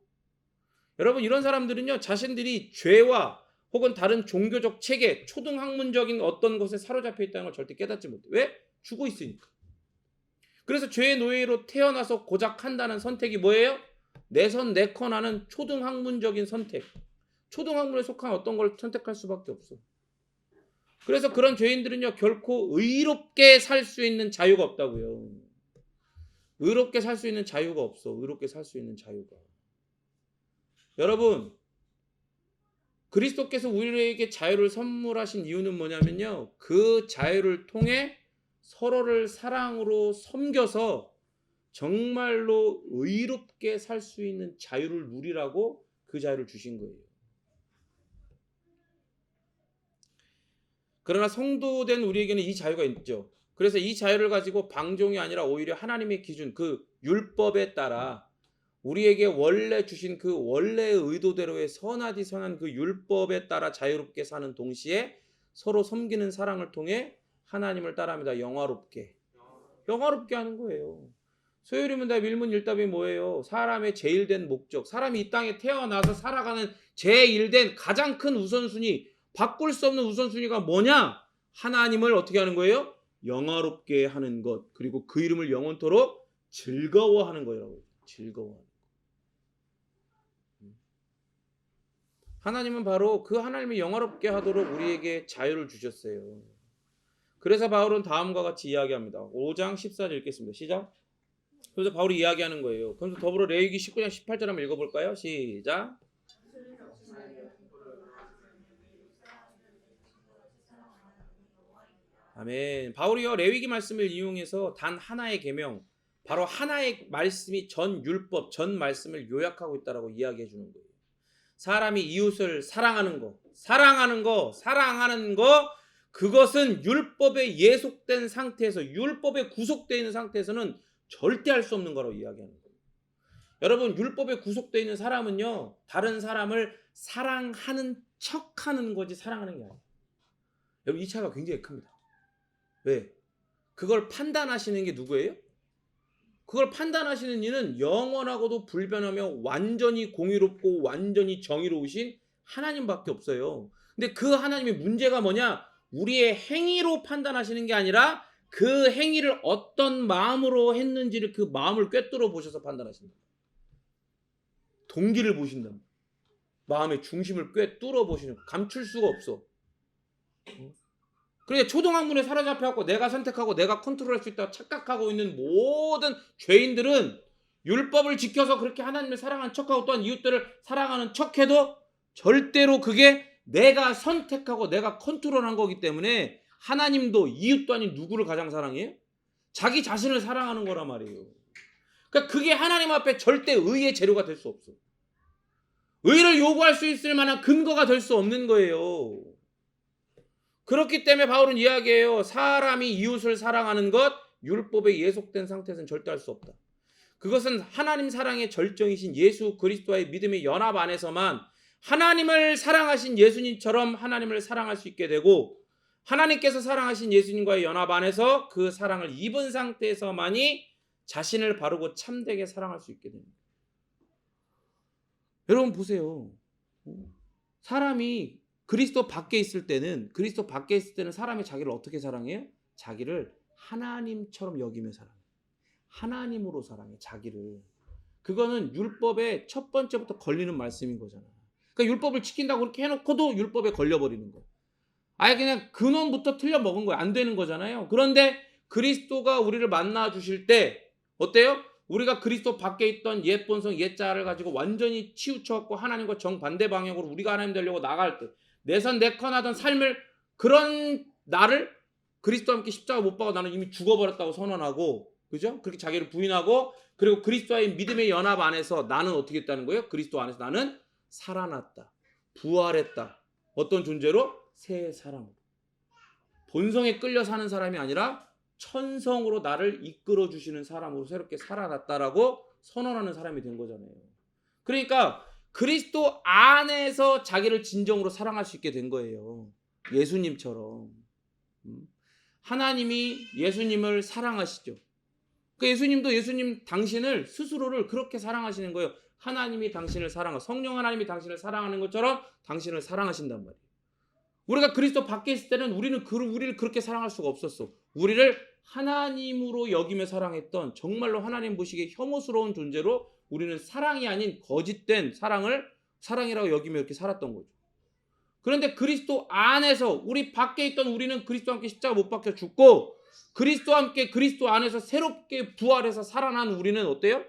여러분 이런 사람들은요 자신들이 죄와 혹은 다른 종교적 체계, 초등학문적인 어떤 것에 사로잡혀 있다는 걸 절대 깨닫지 못해. 왜? 죽어 있으니까. 그래서 죄의 노예로 태어나서 고작 한다는 선택이 뭐예요? 내선 내컨 하는 초등학문적인 선택. 초등학문에 속한 어떤 걸 선택할 수밖에 없어. 그래서 그런 죄인들은요 결코 의롭게 살 수 있는 자유가 없다고요. 의롭게 살 수 있는 자유가 없어. 의롭게 살 수 있는 자유가. 여러분 그리스도께서 우리에게 자유를 선물하신 이유는 뭐냐면요. 그 자유를 통해 서로를 사랑으로 섬겨서 정말로 의롭게 살 수 있는 자유를 누리라고 그 자유를 주신 거예요. 그러나 성도된 우리에게는 이 자유가 있죠. 그래서 이 자유를 가지고 방종이 아니라 오히려 하나님의 기준, 그 율법에 따라 우리에게 원래 주신 그 원래의 의도대로의 선하디 선한 그 율법에 따라 자유롭게 사는 동시에 서로 섬기는 사랑을 통해 하나님을 따라합니다. 영화롭게 하는 거예요. 소요리문답 일문일답이 뭐예요? 사람의 제일된 목적, 사람이 이 땅에 태어나서 살아가는 제일된 가장 큰 우선순위, 바꿀 수 없는 우선순위가 뭐냐? 하나님을 어떻게 하는 거예요? 영화롭게 하는 것, 그리고 그 이름을 영원토록 즐거워하는 거예요. 즐거워하는 거. 하나님은 바로 그 하나님을 영화롭게 하도록 우리에게 자유를 주셨어요. 그래서 바울은 다음과 같이 이야기합니다. 5장 14절 읽겠습니다. 시작. 그래서 바울이 이야기하는 거예요. 그럼 더불어 레위기 19장 18절 한번 읽어볼까요? 시작. 아멘. 바울이요 레위기 말씀을 이용해서 단 하나의 계명, 바로 하나의 말씀이 전 율법, 전 말씀을 요약하고 있다라고 이야기해 주는 거예요. 사람이 이웃을 사랑하는 거, 그것은 율법에 예속된 상태에서, 율법에 구속되어 있는 상태에서는 절대 할 수 없는 거라고 이야기하는 거예요. 여러분 율법에 구속되어 있는 사람은요 다른 사람을 사랑하는 척하는 거지 사랑하는 게 아니에요. 여러분 이 차이가 굉장히 큽니다. 왜? 그걸 판단하시는 게 누구예요? 그걸 판단하시는 이는 영원하고도 불변하며 완전히 공의롭고 완전히 정의로우신 하나님밖에 없어요. 근데 그 하나님의 문제가 뭐냐? 우리의 행위로 판단하시는 게 아니라 그 행위를 어떤 마음으로 했는지를 그 마음을 꿰뚫어 보셔서 판단하신다. 동기를 보신다. 마음의 중심을 꿰뚫어 보시는 거. 감출 수가 없어. 그러니까 초등학문에 사로잡혀갖고 내가 선택하고 내가 컨트롤할 수 있다고 착각하고 있는 모든 죄인들은 율법을 지켜서 그렇게 하나님을 사랑하는 척하고 또한 이웃들을 사랑하는 척해도 절대로 그게 내가 선택하고 내가 컨트롤한 거기 때문에 하나님도 이웃도 아닌 누구를 가장 사랑해요? 자기 자신을 사랑하는 거란 말이에요. 그러니까 그게 하나님 앞에 절대 의의 재료가 될 수 없어. 의를 요구할 수 있을 만한 근거가 될 수 없는 거예요. 그렇기 때문에 바울은 이야기해요. 사람이 이웃을 사랑하는 것 율법에 예속된 상태에서는 절대 할 수 없다. 그것은 하나님 사랑의 절정이신 예수 그리스도와의 믿음의 연합 안에서만 하나님을 사랑하신 예수님처럼 하나님을 사랑할 수 있게 되고, 하나님께서 사랑하신 예수님과의 연합 안에서 그 사랑을 입은 상태에서만이 자신을 바르고 참되게 사랑할 수 있게 됩니다. 여러분 보세요. 사람이 그리스도 밖에 있을 때는 사람이 자기를 어떻게 사랑해요? 자기를 하나님처럼 여기며 사랑해요. 하나님으로 사랑해 자기를. 그거는 율법의 첫 번째부터 걸리는 말씀인 거잖아. 그러니까 율법을 지킨다고 그렇게 해놓고도 율법에 걸려버리는 거야. 아예 그냥 근원부터 틀려 먹은 거야. 안 되는 거잖아요. 그런데 그리스도가 우리를 만나 주실 때 어때요? 우리가 그리스도 밖에 있던 옛 본성 옛 자아를 가지고 완전히 치우쳐갖고 하나님과 정반대 방향으로 우리가 하나님 되려고 나갈 때 내선 내컨하던 삶을, 그런 나를 그리스도와 함께 십자가 못 박아 나는 이미 죽어버렸다고 선언하고, 그죠? 그렇게 자기를 부인하고, 그리고 그리스도와의 믿음의 연합 안에서 나는 어떻게 했다는 거예요? 그리스도 안에서 나는 살아났다, 부활했다. 어떤 존재로? 새 사람으로. 본성에 끌려 사는 사람이 아니라 천성으로 나를 이끌어 주시는 사람으로 새롭게 살아났다라고 선언하는 사람이 된 거잖아요. 그러니까 그리스도 안에서 자기를 진정으로 사랑할 수 있게 된 거예요. 예수님처럼. 하나님이 예수님을 사랑하시죠. 그 예수님도 예수님 당신을 스스로를 그렇게 사랑하시는 거예요. 하나님이 당신을 사랑하고 성령 하나님이 당신을 사랑하는 것처럼 당신을 사랑하신단 말이에요. 우리가 그리스도 밖에 있을 때는 우리를 그렇게 사랑할 수가 없었어. 우리를 하나님으로 여기며 사랑했던, 정말로 하나님 보시기에 혐오스러운 존재로 우리는 사랑이 아닌 거짓된 사랑이라고 여기며 이렇게 살았던 거죠. 그런데 그리스도 안에서 우리 밖에 있던 우리는 그리스도와 함께 십자가 못 박혀 죽고, 그리스도와 함께 그리스도 안에서 새롭게 부활해서 살아난 우리는 어때요?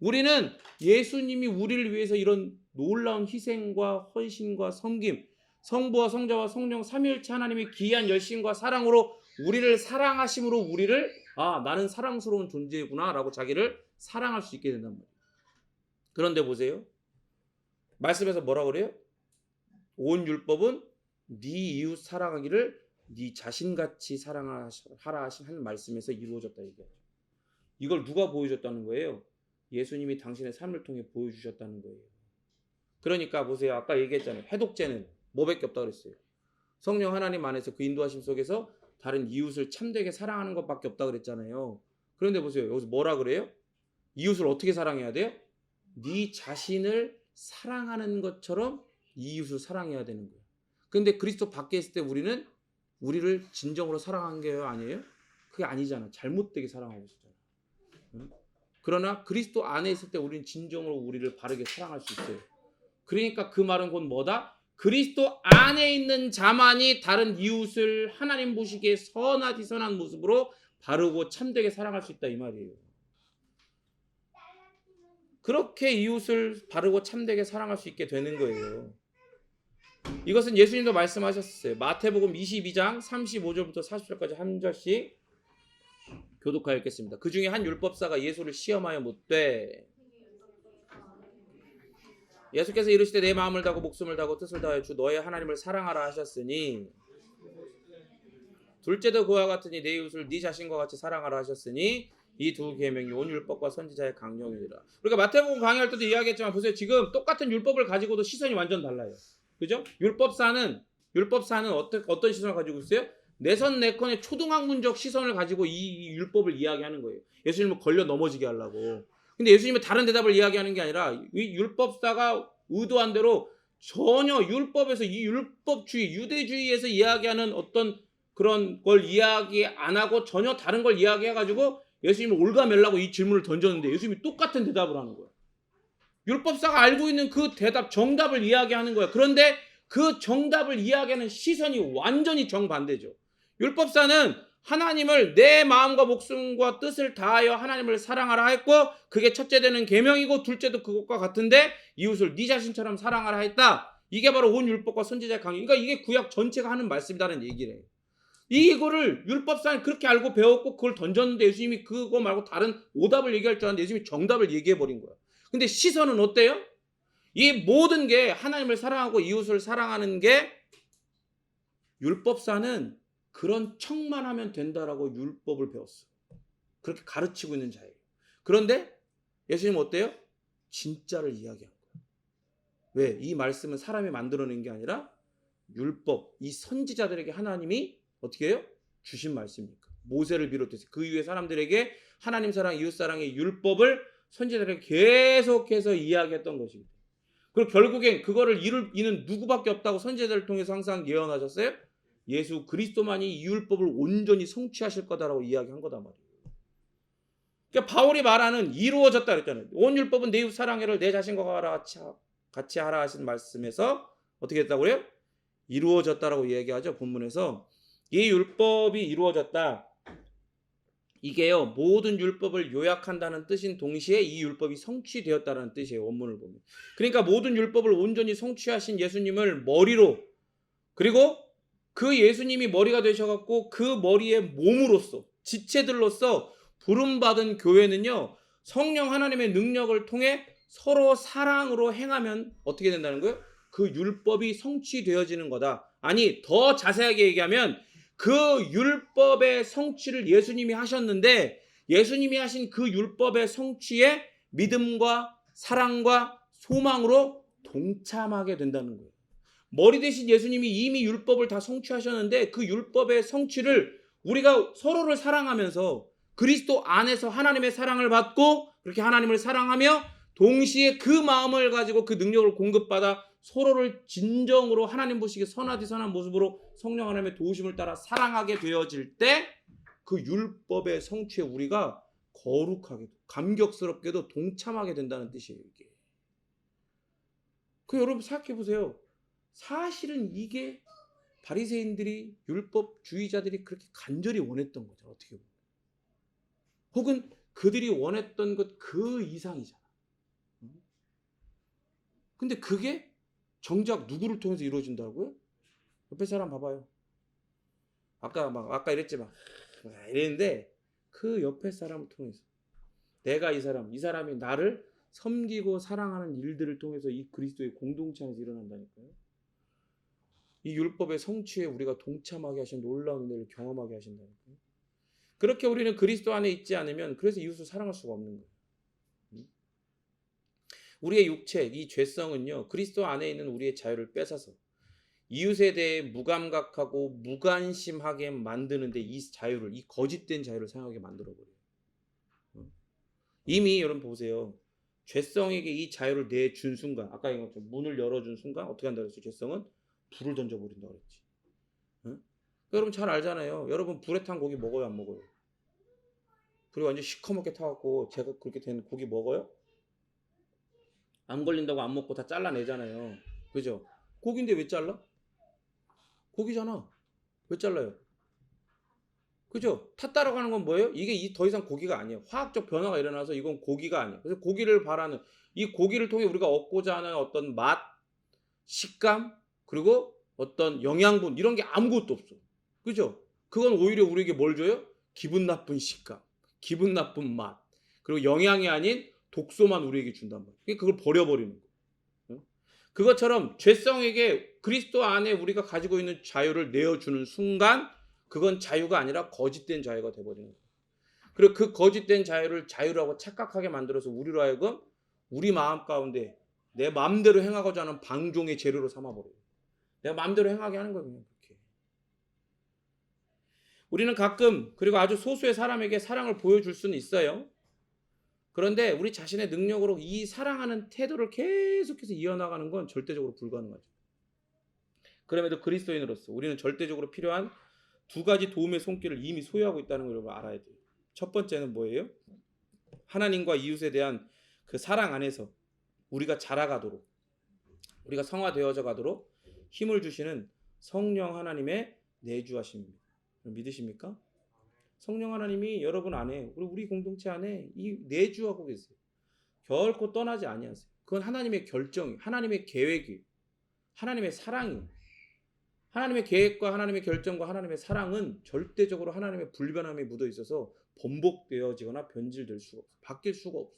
우리는 예수님이 우리를 위해서 이런 놀라운 희생과 헌신과 섬김, 성부와 성자와 성령 삼위일체 하나님의 기이한 열심과 사랑으로 우리를 사랑하심으로 우리를 나는 사랑스러운 존재구나 라고 자기를 사랑할 수 있게 된단 말이에요. 그런데 보세요. 말씀에서 뭐라 그래요? 온 율법은 네 이웃 사랑하기를 네 자신같이 사랑하라 하신 한 말씀에서 이루어졌다 얘기하죠. 이걸 누가 보여줬다는 거예요? 예수님이 당신의 삶을 통해 보여주셨다는 거예요. 그러니까 보세요. 아까 얘기했잖아요. 해독제는 뭐밖에 없다 그랬어요. 성령 하나님 안에서 그 인도하심 속에서 다른 이웃을 참되게 사랑하는 것밖에 없다 그랬잖아요. 그런데 보세요. 여기서 뭐라 그래요? 이웃을 어떻게 사랑해야 돼요? 네 자신을 사랑하는 것처럼 이웃을 사랑해야 되는 거예요. 그런데 그리스도 밖에 있을 때 우리는 우리를 진정으로 사랑한 게 아니에요? 그게 아니잖아. 잘못되게 사랑하고 있잖아. 응? 그러나 그리스도 안에 있을 때 우리는 진정으로 우리를 바르게 사랑할 수 있어요. 그러니까 그 말은 곧 뭐다? 그리스도 안에 있는 자만이 다른 이웃을 하나님 보시기에 선하디 선한 모습으로 바르고 참되게 사랑할 수 있다 이 말이에요. 그렇게 이웃을 바르고 참되게 사랑할 수 있게 되는 거예요. 이것은 예수님도 말씀하셨어요. 마태복음 22장 35절부터 40절까지 한 절씩 교독하여 읽겠습니다. 그 중에 한 율법사가 예수를 시험하여 묻되, 예수께서 이르시되 내 마음을 다하고 목숨을 다하고 뜻을 다하여 주 너의 하나님을 사랑하라 하셨으니, 둘째도 그와 같으니 내 이웃을 네 자신과 같이 사랑하라 하셨으니 이 두 계명이 온 율법과 선지자의 강령이니라. 우리가 마태복음 강의할 때도 이야기했지만 보세요. 지금 똑같은 율법을 가지고도 시선이 완전 달라요. 그죠? 율법사는 어떤 시선을 가지고 있어요? 내선 내컨의 초등학문적 시선을 가지고 이 율법을 이야기하는 거예요. 예수님을 걸려 넘어지게 하려고. 근데 예수님은 다른 대답을 이야기하는 게 아니라 이 율법사가 의도한 대로 전혀 율법에서 이 율법주의, 유대주의에서 이야기하는 어떤 그런 걸 이야기 안 하고 전혀 다른 걸 이야기해가지고 예수님을 올가매려고 이 질문을 던졌는데 예수님이 똑같은 대답을 하는 거예요. 율법사가 알고 있는 그 대답, 정답을 이야기하는 거예요. 그런데 그 정답을 이야기하는 시선이 완전히 정반대죠. 율법사는 하나님을 내 마음과 목숨과 뜻을 다하여 하나님을 사랑하라 했고, 그게 첫째 되는 계명이고 둘째도 그것과 같은데 이웃을 네 자신처럼 사랑하라 했다. 이게 바로 온 율법과 선지자의 강령. 그러니까 이게 구약 전체가 하는 말씀이라는 얘기래요. 이거를 율법사는 그렇게 알고 배웠고 그걸 던졌는데 예수님이 그거 말고 다른 오답을 얘기할 줄 알았는데 예수님이 정답을 얘기해버린 거야. 근데 시선은 어때요? 이 모든 게 하나님을 사랑하고 이웃을 사랑하는 게 율법사는 그런 척만 하면 된다라고 율법을 배웠어. 그렇게 가르치고 있는 자예요. 그런데 예수님은 어때요? 진짜를 이야기한 거예요. 왜? 이 말씀은 사람이 만들어낸 게 아니라 율법, 이 선지자들에게 하나님이 어떻게 해요? 주신 말씀이니까. 모세를 비롯해서 그 이후에 사람들에게 하나님 사랑, 이웃 사랑의 율법을 선지자들에게 계속해서 이야기했던 것입니다. 그리고 결국엔 그거를 이는 누구밖에 없다고 선지자들을 통해서 항상 예언하셨어요? 예수 그리스도만이 이 율법을 온전히 성취하실 거다라고 이야기한 거다 말이에요. 그러니까 바울이 말하는 이루어졌다 그랬잖아요. 온 율법은 내 이웃 사랑해를 내 자신과 같이 하라 하신 말씀에서 어떻게 했다고 그래요? 이루어졌다라고 얘기하죠. 본문에서 이 율법이 이루어졌다. 이게요, 모든 율법을 요약한다는 뜻인 동시에 이 율법이 성취되었다는 뜻이에요. 원문을 보면. 그러니까 모든 율법을 온전히 성취하신 예수님을 머리로, 그리고 그 예수님이 머리가 되셔갖고 그 머리의 몸으로서, 지체들로서 부름받은 교회는요, 성령 하나님의 능력을 통해 서로 사랑으로 행하면 어떻게 된다는 거예요? 그 율법이 성취되어지는 거다. 아니, 더 자세하게 얘기하면 그 율법의 성취를 예수님이 하셨는데 예수님이 하신 그 율법의 성취에 믿음과 사랑과 소망으로 동참하게 된다는 거예요. 머리 대신 예수님이 이미 율법을 다 성취하셨는데 그 율법의 성취를 우리가 서로를 사랑하면서 그리스도 안에서 하나님의 사랑을 받고 그렇게 하나님을 사랑하며 동시에 그 마음을 가지고 그 능력을 공급받아 서로를 진정으로 하나님 보시기에 선하디 선한 모습으로 성령 하나님의 도우심을 따라 사랑하게 되어질 때 그 율법의 성취에 우리가 거룩하게도 감격스럽게도 동참하게 된다는 뜻이에요. 이게. 그 여러분 생각해 보세요. 사실은 이게 바리새인들이 율법주의자들이 그렇게 간절히 원했던 거죠. 어떻게 보면. 혹은 그들이 원했던 것 그 이상이잖아. 근데 그게 정작 누구를 통해서 이루어진다고요? 옆에 사람 봐봐요. 아까 이랬지 막 이랬는데 그 옆에 사람을 통해서 내가 이 사람이 나를 섬기고 사랑하는 일들을 통해서 이 그리스도의 공동체 안에서 일어난다니까요. 이 율법의 성취에 우리가 동참하게 하신 놀라운 은혜를 경험하게 하신다니까요. 그렇게 우리는 그리스도 안에 있지 않으면 그래서 이웃을 사랑할 수가 없는 거예요. 우리의 육체, 이 죄성은요, 그리스도 안에 있는 우리의 자유를 뺏어서 이웃에 대해 무감각하고 무관심하게 만드는데 이 자유를, 이 거짓된 자유를 사용하게 만들어버려요. 이미 여러분 보세요. 죄성에게 이 자유를 내준 순간, 아까 얘기한 것처럼 문을 열어준 순간 어떻게 한다고 했어요? 죄성은 불을 던져버린다고 그랬지. 여러분 잘 알잖아요. 여러분 불에 탄 고기 먹어요, 안 먹어요? 불이 완전 시커멓게 타갖고 제가 그렇게 된 고기 먹어요? 안 걸린다고 안 먹고 다 잘라내잖아요. 그죠? 고기인데 왜 잘라? 고기잖아. 왜 잘라요? 그죠? 타 따라가는 건 뭐예요? 이게 더 이상 고기가 아니에요. 화학적 변화가 일어나서 이건 고기가 아니에요. 그래서 고기를 바라는, 이 고기를 통해 우리가 얻고자 하는 어떤 맛, 식감, 그리고 어떤 영양분 이런 게 아무것도 없어. 그죠? 그건 오히려 우리에게 뭘 줘요? 기분 나쁜 식감, 기분 나쁜 맛, 그리고 영양이 아닌 독소만 우리에게 준단 말이에요. 그걸 버려버리는 거예요. 그것처럼 죄성에게 그리스도 안에 우리가 가지고 있는 자유를 내어주는 순간 그건 자유가 아니라 거짓된 자유가 돼버리는 거예요. 그리고 그 거짓된 자유를 자유라고 착각하게 만들어서 우리로 하여금 우리 마음 가운데 내 마음대로 행하고자 하는 방종의 재료로 삼아버려요. 내가 마음대로 행하게 하는 거예요. 그냥 그렇게. 우리는 가끔 그리고 아주 소수의 사람에게 사랑을 보여줄 수는 있어요. 그런데 우리 자신의 능력으로 이 사랑하는 태도를 계속해서 이어나가는 건 절대적으로 불가능하죠. 그럼에도 그리스도인으로서 우리는 절대적으로 필요한 두 가지 도움의 손길을 이미 소유하고 있다는 걸 여러분 알아야 돼요. 첫 번째는 뭐예요? 하나님과 이웃에 대한 그 사랑 안에서 우리가 자라가도록, 우리가 성화되어져 가도록 힘을 주시는 성령 하나님의 내주하심입니다. 믿으십니까? 성령 하나님이 여러분 안에, 우리 공동체 안에 이 내주하고 계세요. 결코 떠나지 아니하세요. 그건 하나님의 결정이, 하나님의 계획이, 하나님의 사랑이. 하나님의 계획과 하나님의 결정과 하나님의 사랑은 절대적으로 하나님의 불변함이 묻어 있어서 번복되어지거나 변질될 수가 없어. 바뀔 수가 없어.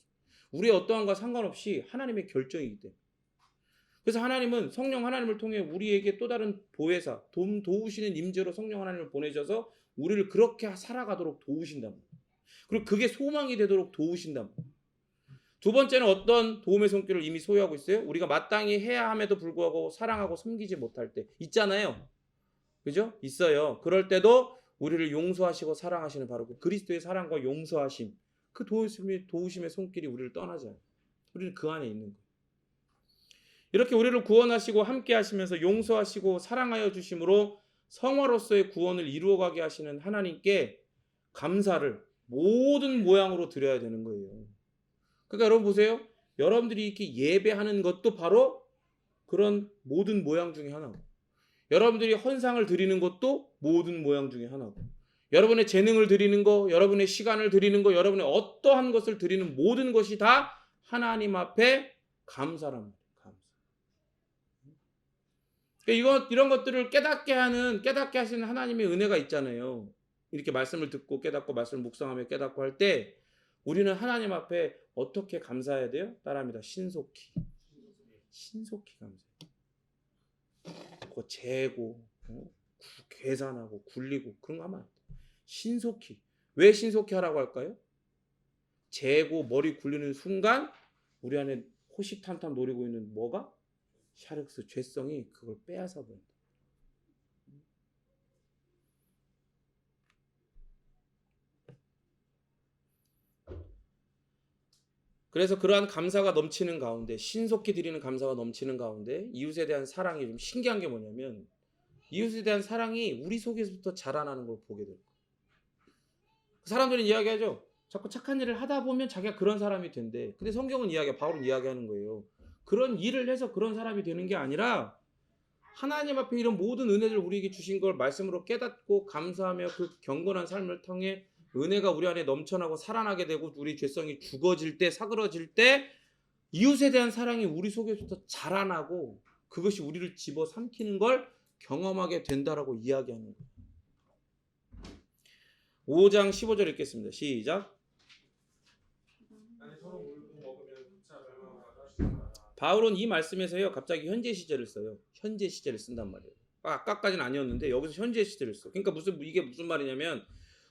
우리의 어떠한과 상관없이 하나님의 결정이기 때문에. 그래서 하나님은 성령 하나님을 통해 우리에게 또 다른 보혜사, 도우시는 임재로 성령 하나님을 보내셔서 우리를 그렇게 살아가도록 도우신단 말이에요. 그리고 그게 소망이 되도록 도우신단 말이에요. 두 번째는 어떤 도움의 손길을 이미 소유하고 있어요? 우리가 마땅히 해야 함에도 불구하고 사랑하고 섬기지 못할 때 있잖아요. 그죠? 있어요. 그럴 때도 우리를 용서하시고 사랑하시는 바로 그 그리스도의 사랑과 용서하심, 그 도우심의 손길이 우리를 떠나지 않아요. 우리는 그 안에 있는 거예요. 이렇게 우리를 구원하시고 함께 하시면서 용서하시고 사랑하여 주심으로 성화로서의 구원을 이루어가게 하시는 하나님께 감사를 모든 모양으로 드려야 되는 거예요. 그러니까 여러분 보세요. 여러분들이 이렇게 예배하는 것도 바로 그런 모든 모양 중에 하나고, 여러분들이 헌상을 드리는 것도 모든 모양 중에 하나고, 여러분의 재능을 드리는 거, 여러분의 시간을 드리는 거, 여러분의 어떠한 것을 드리는 모든 것이 다 하나님 앞에 감사랍니다. 감사. 그러니까 이런 것들을 깨닫게 하시는 하나님의 은혜가 있잖아요. 이렇게 말씀을 듣고 깨닫고 말씀을 묵상하며 깨닫고 할 때 우리는 하나님 앞에 어떻게 감사해야 돼요? 따라합니다. 신속히 감사해요. 그거 재고 계산하고 굴리고 그런 거 하면 안 돼요. 신속히. 왜 신속히 하라고 할까요? 재고 머리 굴리는 순간 우리 안에 호시탐탐 노리고 있는 뭐가? 샤륵스, 죄성이 그걸 빼앗아 버린다. 그래서 그러한 감사가 넘치는 가운데, 신속히 드리는 감사가 넘치는 가운데 이웃에 대한 사랑이 좀 신기한 게 뭐냐면, 이웃에 대한 사랑이 우리 속에서부터 자라나는 걸 보게 돼요. 사람들은 이야기하죠. 자꾸 착한 일을 하다 보면 자기가 그런 사람이 된대. 근데 성경은 바울은 이야기하는 거예요. 그런 일을 해서 그런 사람이 되는 게 아니라 하나님 앞에 이런 모든 은혜를 우리에게 주신 걸 말씀으로 깨닫고 감사하며 그 경건한 삶을 통해 은혜가 우리 안에 넘쳐나고 살아나게 되고 우리 죄성이 죽어질 때, 사그러질 때 이웃에 대한 사랑이 우리 속에서부터 자라나고 그것이 우리를 집어삼키는 걸 경험하게 된다라고 이야기하는 거예요. 5장 15절 읽겠습니다. 시작. 바울은 이 말씀에서요, 갑자기 현재 시제를 써요. 현재 시제를 쓴단 말이에요. 아까까지는 아니었는데 여기서 현재 시제를 써. 그러니까 이게 무슨 말이냐면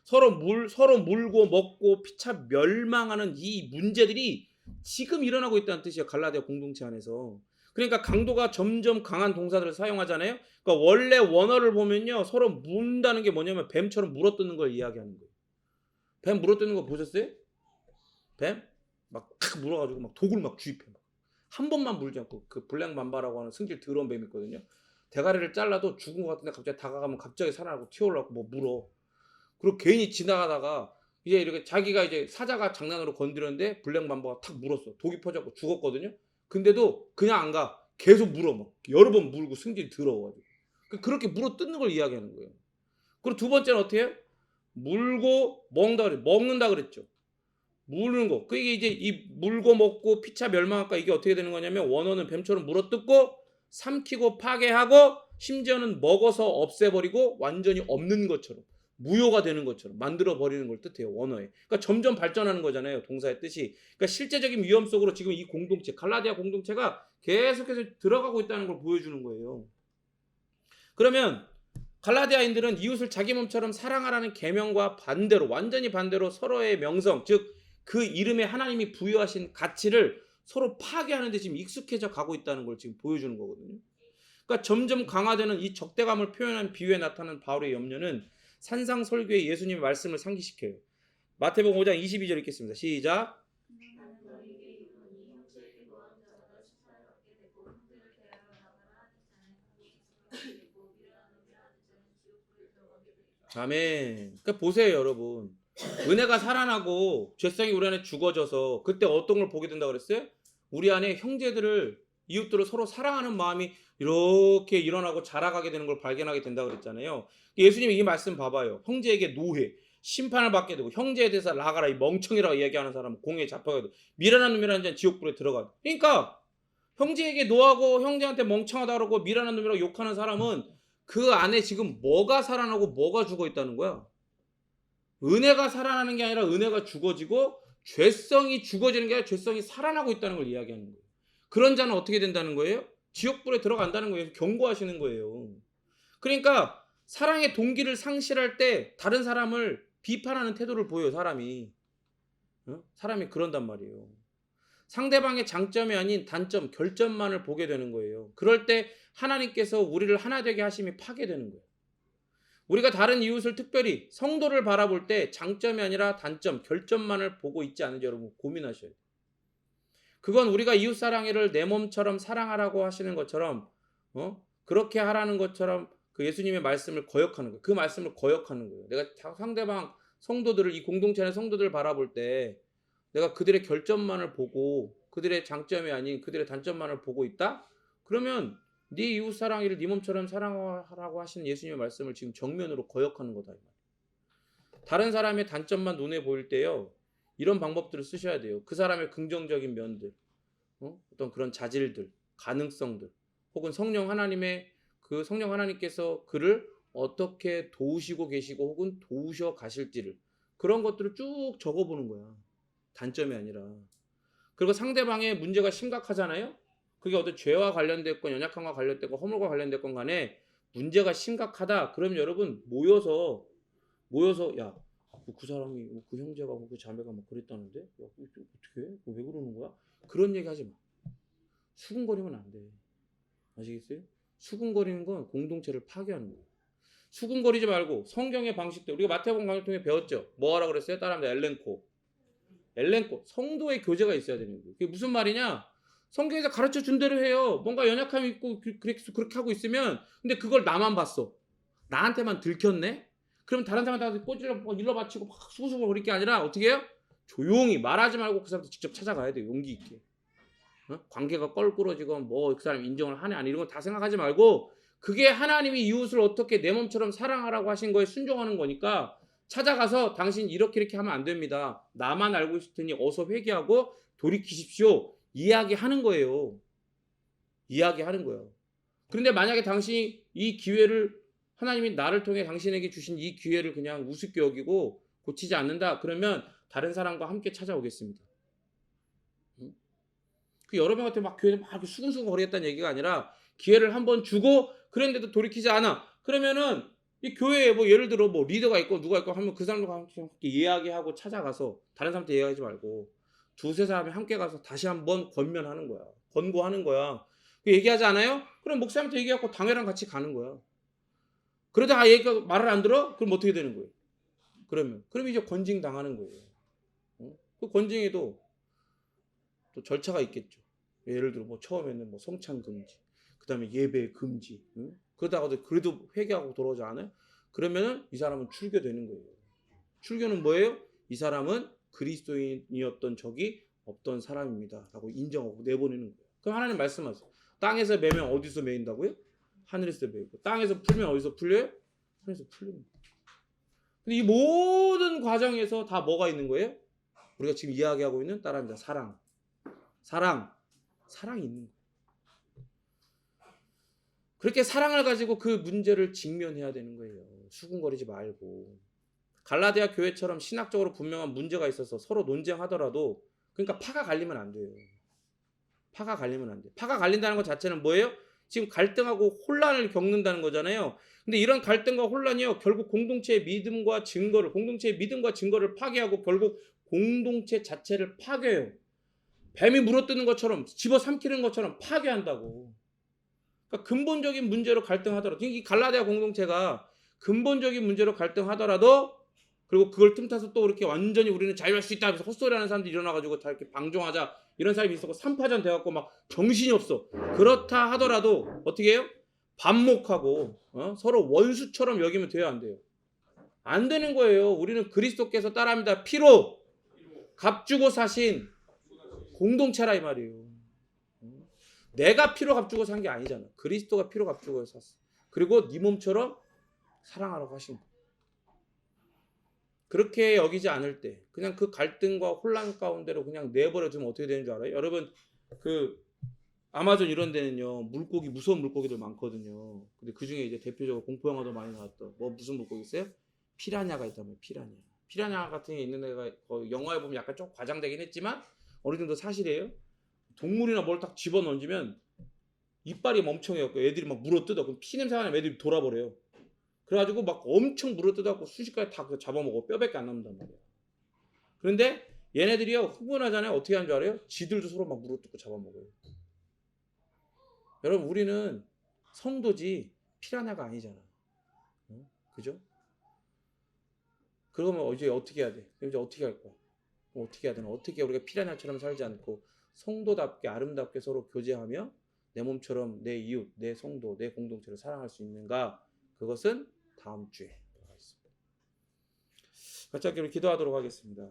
서로 물고 먹고 피차 멸망하는 이 문제들이 지금 일어나고 있다는 뜻이에요. 갈라디아 공동체 안에서. 그러니까 강도가 점점 강한 동사들을 사용하잖아요. 그러니까 원래 원어를 보면요, 서로 문다는 게 뭐냐면 뱀처럼 물어뜯는 걸 이야기하는 거예요. 뱀 물어뜯는 거 보셨어요? 뱀? 막 탁 물어가지고 막 독을 막 주입해. 한 번만 물지 않고. 그 블랙맘바라고 하는 승질 더러운 뱀이 있거든요. 대가리를 잘라도 죽은 것 같은데 갑자기 다가가면 갑자기 살아나고 튀어올라고 뭐 물어. 그리고 괜히 지나가다가 이제 이렇게 자기가 이제 사자가 장난으로 건드렸는데 블랙맘바가 탁 물었어. 독이 퍼져갖고 죽었거든요. 근데도 그냥 안 가. 계속 물어. 막 여러 번 물고 승질이 더러워가지고. 그렇게 물어 뜯는 걸 이야기하는 거예요. 그리고 두 번째는 어떻게 해요? 물고 먹는다 그랬죠. 물는 거. 그게 이제 이 물고 먹고 피차 멸망할까, 이게 어떻게 되는 거냐면 원어는 뱀처럼 물어뜯고 삼키고 파괴하고 심지어는 먹어서 없애버리고 완전히 없는 것처럼, 무효가 되는 것처럼 만들어 버리는 걸 뜻해요. 원어에. 그러니까 점점 발전하는 거잖아요. 동사의 뜻이. 그러니까 실제적인 위험 속으로 지금 이 공동체, 갈라디아 공동체가 계속해서 들어가고 있다는 걸 보여주는 거예요. 그러면 갈라디아인들은 이웃을 자기 몸처럼 사랑하라는 계명과 반대로, 완전히 반대로 서로의 명성, 즉 그 이름에 하나님이 부여하신 가치를 서로 파괴하는 데 지금 익숙해져 가고 있다는 걸 지금 보여주는 거거든요. 그러니까 점점 강화되는 이 적대감을 표현한 비유에 나타난 바울의 염려는 산상설교의 예수님의 말씀을 상기시켜요. 마태복음 5장 22절 읽겠습니다. 시작. 아멘. 그러니까 보세요, 여러분. 은혜가 살아나고 죄성이 우리 안에 죽어져서 그때 어떤 걸 보게 된다고 그랬어요? 우리 안에 형제들을, 이웃들을 서로 사랑하는 마음이 이렇게 일어나고 자라가게 되는 걸 발견하게 된다고 그랬잖아요. 예수님이 이 말씀 봐봐요. 형제에게 노해, 심판을 받게 되고 형제에 대해서 나가라, 이 멍청이라고 얘기하는 사람은 공에 잡혀가도 미련한 놈이라는 자는 지옥불에 들어가. 그러니까 형제에게 노하고 형제한테 멍청하다 그러고 미련한 놈이라고 욕하는 사람은 그 안에 지금 뭐가 살아나고 뭐가 죽어 있다는 거야. 은혜가 살아나는 게 아니라 은혜가 죽어지고 죄성이 죽어지는 게 아니라 죄성이 살아나고 있다는 걸 이야기하는 거예요. 그런 자는 어떻게 된다는 거예요? 지옥불에 들어간다는 거예요. 경고하시는 거예요. 그러니까 사랑의 동기를 상실할 때 다른 사람을 비판하는 태도를 보여요. 사람이. 사람이 그런단 말이에요. 상대방의 장점이 아닌 단점, 결점만을 보게 되는 거예요. 그럴 때 하나님께서 우리를 하나 되게 하심이 파괴되는 거예요. 우리가 다른 이웃을 특별히 성도를 바라볼 때 장점이 아니라 단점, 결점만을 보고 있지 않은지 여러분 고민하셔야 돼요. 그건 우리가 이웃 사랑을 내 몸처럼 사랑하라고 하시는 것처럼 그렇게 하라는 것처럼 그 예수님의 말씀을 거역하는 거예요. 그 말씀을 거역하는 거예요. 내가 상대방 성도들을 이 공동체 안의 성도들을 바라볼 때 내가 그들의 결점만을 보고 그들의 장점이 아닌 그들의 단점만을 보고 있다? 그러면 네 이웃 사랑이를 네 몸처럼 사랑하라고 하시는 예수님의 말씀을 지금 정면으로 거역하는 거다. 다른 사람의 단점만 눈에 보일 때요. 이런 방법들을 쓰셔야 돼요. 그 사람의 긍정적인 면들, 어떤 그런 자질들, 가능성들, 혹은 성령 하나님께서 그를 어떻게 도우시고 계시고 혹은 도우셔 가실지를 그런 것들을 쭉 적어보는 거야. 단점이 아니라. 그리고 상대방의 문제가 심각하잖아요. 그게 어떤 죄와 관련됐건 연약함과 관련됐건 허물과 관련됐건 간에 문제가 심각하다. 그럼 여러분 모여서 야, 그 사람이 그 형제가 그 자매가 막 그랬다는데 야, 어떻게 해? 왜 그러는 거야? 그런 얘기 하지 마. 수군거리면 안 돼. 아시겠어요? 수군거리는 건 공동체를 파괴하는 거예요. 수군거리지 말고 성경의 방식대로 우리가 마태복음 강의 통해 배웠죠. 뭐 하라 그랬어요? 따라합니다. 엘렌코 성도의 교제가 있어야 되는 거예요. 그게 무슨 말이냐? 성경에서 가르쳐 준 대로 해요. 뭔가 연약함이 있고 그렇게 하고 있으면 근데 그걸 나만 봤어. 나한테만 들켰네? 그럼 다른 사람한테 꼬질러 일러 바치고 막 수고수고 거릴 게 아니라 어떻게 해요? 조용히 말하지 말고 그 사람한테 직접 찾아가야 돼요. 용기 있게. 관계가 껄끄러지건 뭐 그 사람 인정을 하냐 아니 이런 거 다 생각하지 말고 그게 하나님이 이웃을 어떻게 내 몸처럼 사랑하라고 하신 거에 순종하는 거니까 찾아가서 당신 이렇게 하면 안 됩니다. 나만 알고 있을 테니 어서 회개하고 돌이키십시오. 이야기하는 거예요. 이야기하는 거예요. 그런데 만약에 당신이 이 기회를 하나님이 나를 통해 당신에게 주신 이 기회를 그냥 우습게 여기고 고치지 않는다. 그러면 다른 사람과 함께 찾아오겠습니다. 그 여러 명한테 막 교회에 막 이렇게 수근수근 거리겠다는 얘기가 아니라 기회를 한번 주고 그랬는데도 돌이키지 않아. 그러면은 이 교회에 뭐 예를 들어 뭐 리더가 있고 누가 있고 하면 그 사람들과 함께 이야기하고 찾아가서 다른 사람한테 이야기하지 말고 두세 사람이 함께 가서 다시 한번 권면하는 거야. 권고하는 거야. 얘기하지 않아요? 그럼 목사님한테 얘기하고 당회랑 같이 가는 거야. 그러다 얘가 말을 안 들어? 그럼 어떻게 되는 거예요? 그럼 이제 권징 당하는 거예요. 그 권징에도 또 절차가 있겠죠. 예를 들어 뭐 처음에는 뭐 성찬 금지, 그다음에 예배 금지. 그러다가도 그래도 회개하고 돌아오지 않아요? 그러면은 이 사람은 출교되는 거예요. 출교는 뭐예요? 이 사람은 그리스도인이었던 적이 없던 사람입니다라고 인정하고 내보내는 거예요. 그럼 하나님 말씀하세요. 땅에서 매면 어디서 매인다고요? 하늘에서 매고. 땅에서 풀면 어디서 풀려요? 하늘에서 풀립니다. 근데 이 모든 과정에서 다 뭐가 있는 거예요? 우리가 지금 이야기하고 있는 따라합니다. 사랑이 있는 거예요. 그렇게 사랑을 가지고 그 문제를 직면해야 되는 거예요. 수군거리지 말고. 갈라디아 교회처럼 신학적으로 분명한 문제가 있어서 서로 논쟁하더라도 그러니까 파가 갈리면 안 돼요. 파가 갈린다는 것 자체는 뭐예요? 지금 갈등하고 혼란을 겪는다는 거잖아요. 근데 이런 갈등과 혼란이요. 결국 공동체의 믿음과 증거를 파괴하고 결국 공동체 자체를 파괴해요. 뱀이 물어뜯는 것처럼 집어삼키는 것처럼 파괴한다고. 그러니까 근본적인 문제로 갈등하더라도 이 갈라디아 공동체가 근본적인 문제로 갈등하더라도 그리고 그걸 틈타서 또 이렇게 완전히 우리는 자유할 수 있다 하면서 헛소리하는 사람들이 일어나가지고 다 이렇게 방종하자 이런 사람이 있었고 삼파전 돼갖고 막 정신이 없어. 그렇다 하더라도 어떻게 해요? 반목하고 서로 원수처럼 여기면 돼요, 안 돼요? 안 되는 거예요. 우리는 그리스도께서 따라합니다. 피로 값주고 사신 공동체라 이 말이에요. 내가 피로 값주고 산 게 아니잖아. 그리스도가 피로 값주고 샀어. 그리고 네 몸처럼 사랑하라고 하신 거예요. 그렇게 여기지 않을 때 그냥 그 갈등과 혼란 가운데로 그냥 내버려 두면 어떻게 되는 줄 알아요? 여러분 그 아마존 이런 데는요 무서운 물고기들 많거든요. 근데 그 중에 이제 대표적으로 공포 영화도 많이 나왔던 뭐 무슨 물고기 있어요? 피라냐가 있다면 피라냐 같은 게 있는 애가 영화에 보면 약간 좀 과장되긴 했지만 어느 정도 사실이에요. 동물이나 뭘 딱 집어 넣으면 이빨이 멍청해갖고 애들이 막 물어뜯어. 그럼 피 냄새가 나면 애들이 돌아버려요. 그래가지고 막 엄청 물어뜯어갖고 순식간에 다 그거 잡아먹어. 뼈밖에 안 남는단 말이야. 그런데 얘네들이요 흥분하잖아요. 어떻게 하는 줄 알아요? 지들도 서로 막 물어뜯고 잡아먹어요. 여러분 우리는 성도지 피라냐가 아니잖아. 그죠? 그러면 이제 어떻게 해야 돼? 이제 어떻게 할 거야? 어떻게 해야 되나? 어떻게 우리가 피라냐처럼 살지 않고 성도답게 아름답게 서로 교제하며 내 몸처럼 내 이웃, 내 성도, 내 공동체를 사랑할 수 있는가? 그것은 다음 주에 하겠습니다. 같이 함께 기도하도록 하겠습니다.